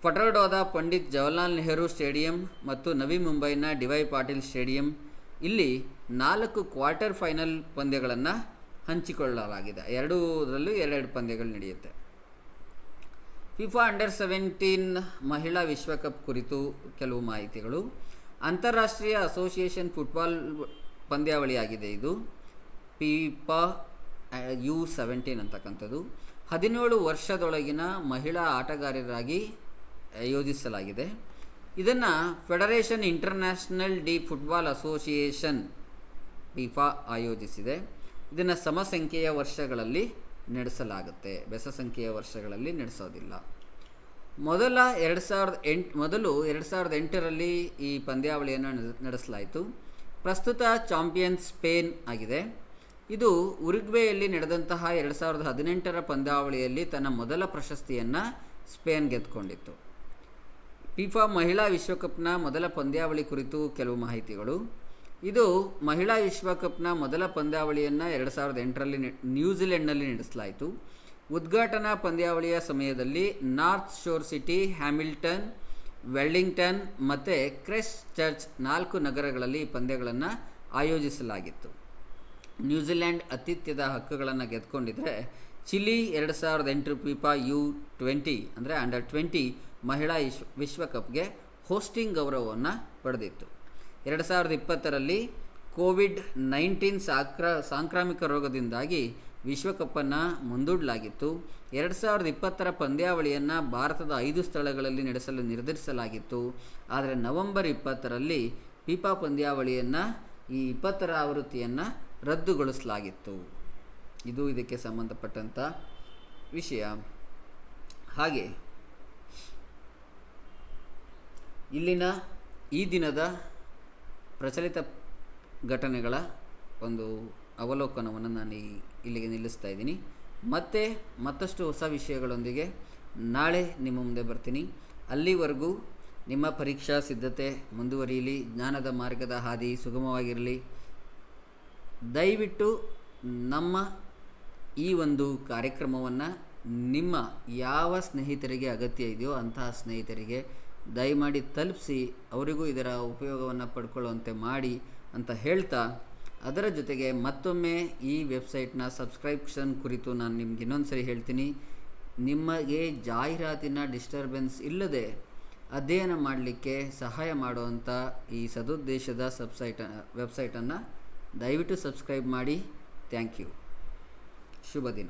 ಫಟೋಡಾದ ಪಂಡಿತ್ ಜವಾಹರ್ಲಾಲ್ ನೆಹರು ಸ್ಟೇಡಿಯಂ ಮತ್ತು ನವಿ ಮುಂಬೈನ ಡಿ.ವೈ. ಪಾಟೀಲ್ ಸ್ಟೇಡಿಯಂ ಇಲ್ಲಿ 4 ಕ್ವಾರ್ಟರ್ ಫೈನಲ್ ಪಂದ್ಯಗಳನ್ನು ಹಂಚಿಕೊಳ್ಳಲಾಗಿದೆ. ಎರಡರಲ್ಲೂ 2 ಪಂದ್ಯಗಳು ನಡೆಯುತ್ತೆ. ಫಿಫಾ ಅಂಡರ್-17 ಮಹಿಳಾ ವಿಶ್ವಕಪ್ ಕುರಿತು ಕೆಲವು ಮಾಹಿತಿಗಳು. ಅಂತಾರಾಷ್ಟ್ರೀಯ ಅಸೋಸಿಯೇಷನ್ ಫುಟ್ಬಾಲ್ ಪಂದ್ಯಾವಳಿಯಾಗಿದೆ ಇದು. ಫಿಫಾ U17 ಅಂತಕ್ಕಂಥದ್ದು 17 ವರ್ಷದೊಳಗಿನ ಮಹಿಳಾ ಆಟಗಾರರಾಗಿ ಯೋಜಿಸಲಾಗಿದೆ. ಇದನ್ನು federation international D football association FIFA ಆಯೋಜಿಸಿದೆ. ಇದನ್ನು ಸಮಸಂಖ್ಯೆಯ ವರ್ಷಗಳಲ್ಲಿ ನಡೆಸಲಾಗುತ್ತೆ, ಬೆಸ ಸಂಖ್ಯೆಯ ವರ್ಷಗಳಲ್ಲಿ ನಡೆಸೋದಿಲ್ಲ. ಮೊದಲು 2008ರಲ್ಲಿ ಈ ಪಂದ್ಯಾವಳಿಯನ್ನು ನಡೆಸಲಾಯಿತು. ಪ್ರಸ್ತುತ ಚಾಂಪಿಯನ್ ಸ್ಪೇನ್ ಆಗಿದೆ. ಇದು ಉರುಗ್ವೆಯಲ್ಲಿ ನಡೆದಂತಹ 2018ರ ಪಂದ್ಯಾವಳಿಯಲ್ಲಿ ತನ್ನ ಮೊದಲ ಪ್ರಶಸ್ತಿಯನ್ನು ಸ್ಪೇನ್ ಗೆದ್ದುಕೊಂಡಿತ್ತು. ಫಿಫಾ ಮಹಿಳಾ ವಿಶ್ವಕಪ್ನ ಮೊದಲ ಪಂದ್ಯಾವಳಿ ಕುರಿತು ಕೆಲವು ಮಾಹಿತಿಗಳು. ಇದು ಮಹಿಳಾ ವಿಶ್ವಕಪ್ನ ಮೊದಲ ಪಂದ್ಯಾವಳಿಯನ್ನು 2008ರಲ್ಲಿ ನ್ಯೂಜಿಲೆಂಡ್ನಲ್ಲಿ ನಡೆಸಲಾಯಿತು. ಉದ್ಘಾಟನಾ ಪಂದ್ಯಾವಳಿಯ ಸಮಯದಲ್ಲಿ north sure city, Hamilton, Wellington ಮತ್ತು ಕ್ರೈಸ್ಟ್ ಚರ್ಚ್ 4 ನಗರಗಳಲ್ಲಿ ಈ ಪಂದ್ಯಗಳನ್ನು ಆಯೋಜಿಸಲಾಗಿತ್ತು. ನ್ಯೂಜಿಲೆಂಡ್ ಆತಿಥ್ಯದ ಹಕ್ಕುಗಳನ್ನು ಗೆದ್ದುಕೊಂಡಿದ್ದರೆ ಚಿಲಿ 2008 ಫಿಫಾ U20 ಅಂದರೆ ಅಂಡರ್-20 ಮಹಿಳಾ ವಿಶ್ವಕಪ್ಗೆ ಹೋಸ್ಟಿಂಗ್ ಗೌರವವನ್ನು ಪಡೆದಿತ್ತು. 2020ರಲ್ಲಿ ಕೋವಿಡ್-19 ಸಾಂಕ್ರಾಮಿಕ ರೋಗದಿಂದಾಗಿ ವಿಶ್ವಕಪ್ಪನ್ನು ಮುಂದೂಡಲಾಗಿತ್ತು. 2020 ಪಂದ್ಯಾವಳಿಯನ್ನು ಭಾರತದ 5 ಸ್ಥಳಗಳಲ್ಲಿ ನಡೆಸಲು ನಿರ್ಧರಿಸಲಾಗಿತ್ತು. ಆದರೆ ನವೆಂಬರ್ 20ರಲ್ಲಿ ಫಿಫಾ ಪಂದ್ಯಾವಳಿಯನ್ನು ಈ 20ರ ಆವೃತ್ತಿಯನ್ನು ರದ್ದುಗೊಳಿಸಲಾಗಿತ್ತು. ಇದು ಇದಕ್ಕೆ ಸಂಬಂಧಪಟ್ಟಂಥ ವಿಷಯ. ಹಾಗೆ ಇಲ್ಲಿನ ಈ ದಿನದ ಪ್ರಚಲಿತ ಘಟನೆಗಳ ಒಂದು ಅವಲೋಕನವನ್ನು ನಾನು ಇಲ್ಲಿಗೆ ನಿಲ್ಲಿಸ್ತಾ ಇದ್ದೀನಿ. ಮತ್ತಷ್ಟು ಹೊಸ ವಿಷಯಗಳೊಂದಿಗೆ ನಾಳೆ ನಿಮ್ಮ ಮುಂದೆ ಬರ್ತೀನಿ. ಅಲ್ಲಿವರೆಗೂ ನಿಮ್ಮ ಪರೀಕ್ಷಾ ಸಿದ್ಧತೆ ಮುಂದುವರಿಯಲಿ, ಜ್ಞಾನದ ಮಾರ್ಗದ ಹಾದಿ ಸುಗಮವಾಗಿರಲಿ. ದಯವಿಟ್ಟು ನಮ್ಮ ಈ ಒಂದು ಕಾರ್ಯಕ್ರಮವನ್ನು ನಿಮ್ಮ ಯಾವ ಸ್ನೇಹಿತರಿಗೆ ಅಗತ್ಯ ಇದೆಯೋ ಅಂತಹ ಸ್ನೇಹಿತರಿಗೆ ದಯಮಾಡಿ ತಲುಪಿಸಿ, ಅವರಿಗೂ ಇದರ ಉಪಯೋಗವನ್ನು ಪಡ್ಕೊಳ್ಳುವಂತೆ ಮಾಡಿ ಅಂತ ಹೇಳ್ತಾ, ಅದರ ಜೊತೆಗೆ ಮತ್ತೊಮ್ಮೆ ಈ ವೆಬ್ಸೈಟ್ನ ಸಬ್ಸ್ಕ್ರಿಪ್ಷನ್ ಕುರಿತು ನಾನು ನಿಮ್ಗೆ ಇನ್ನೊಂದು ಸರಿ ಹೇಳ್ತೀನಿ. ನಿಮಗೆ ಜಾಹೀರಾತಿನ ಡಿಸ್ಟರ್ಬೆನ್ಸ್ ಇಲ್ಲದೆ ಅಧ್ಯಯನ ಮಾಡಲಿಕ್ಕೆ ಸಹಾಯ ಮಾಡುವಂಥ ಈ ಸದುದ್ದೇಶದ ವೆಬ್ಸೈಟನ್ನು ದಯವಿಟ್ಟು ಸಬ್ಸ್ಕ್ರೈಬ್ ಮಾಡಿ. Thank you. ಶುಭ ದಿನ.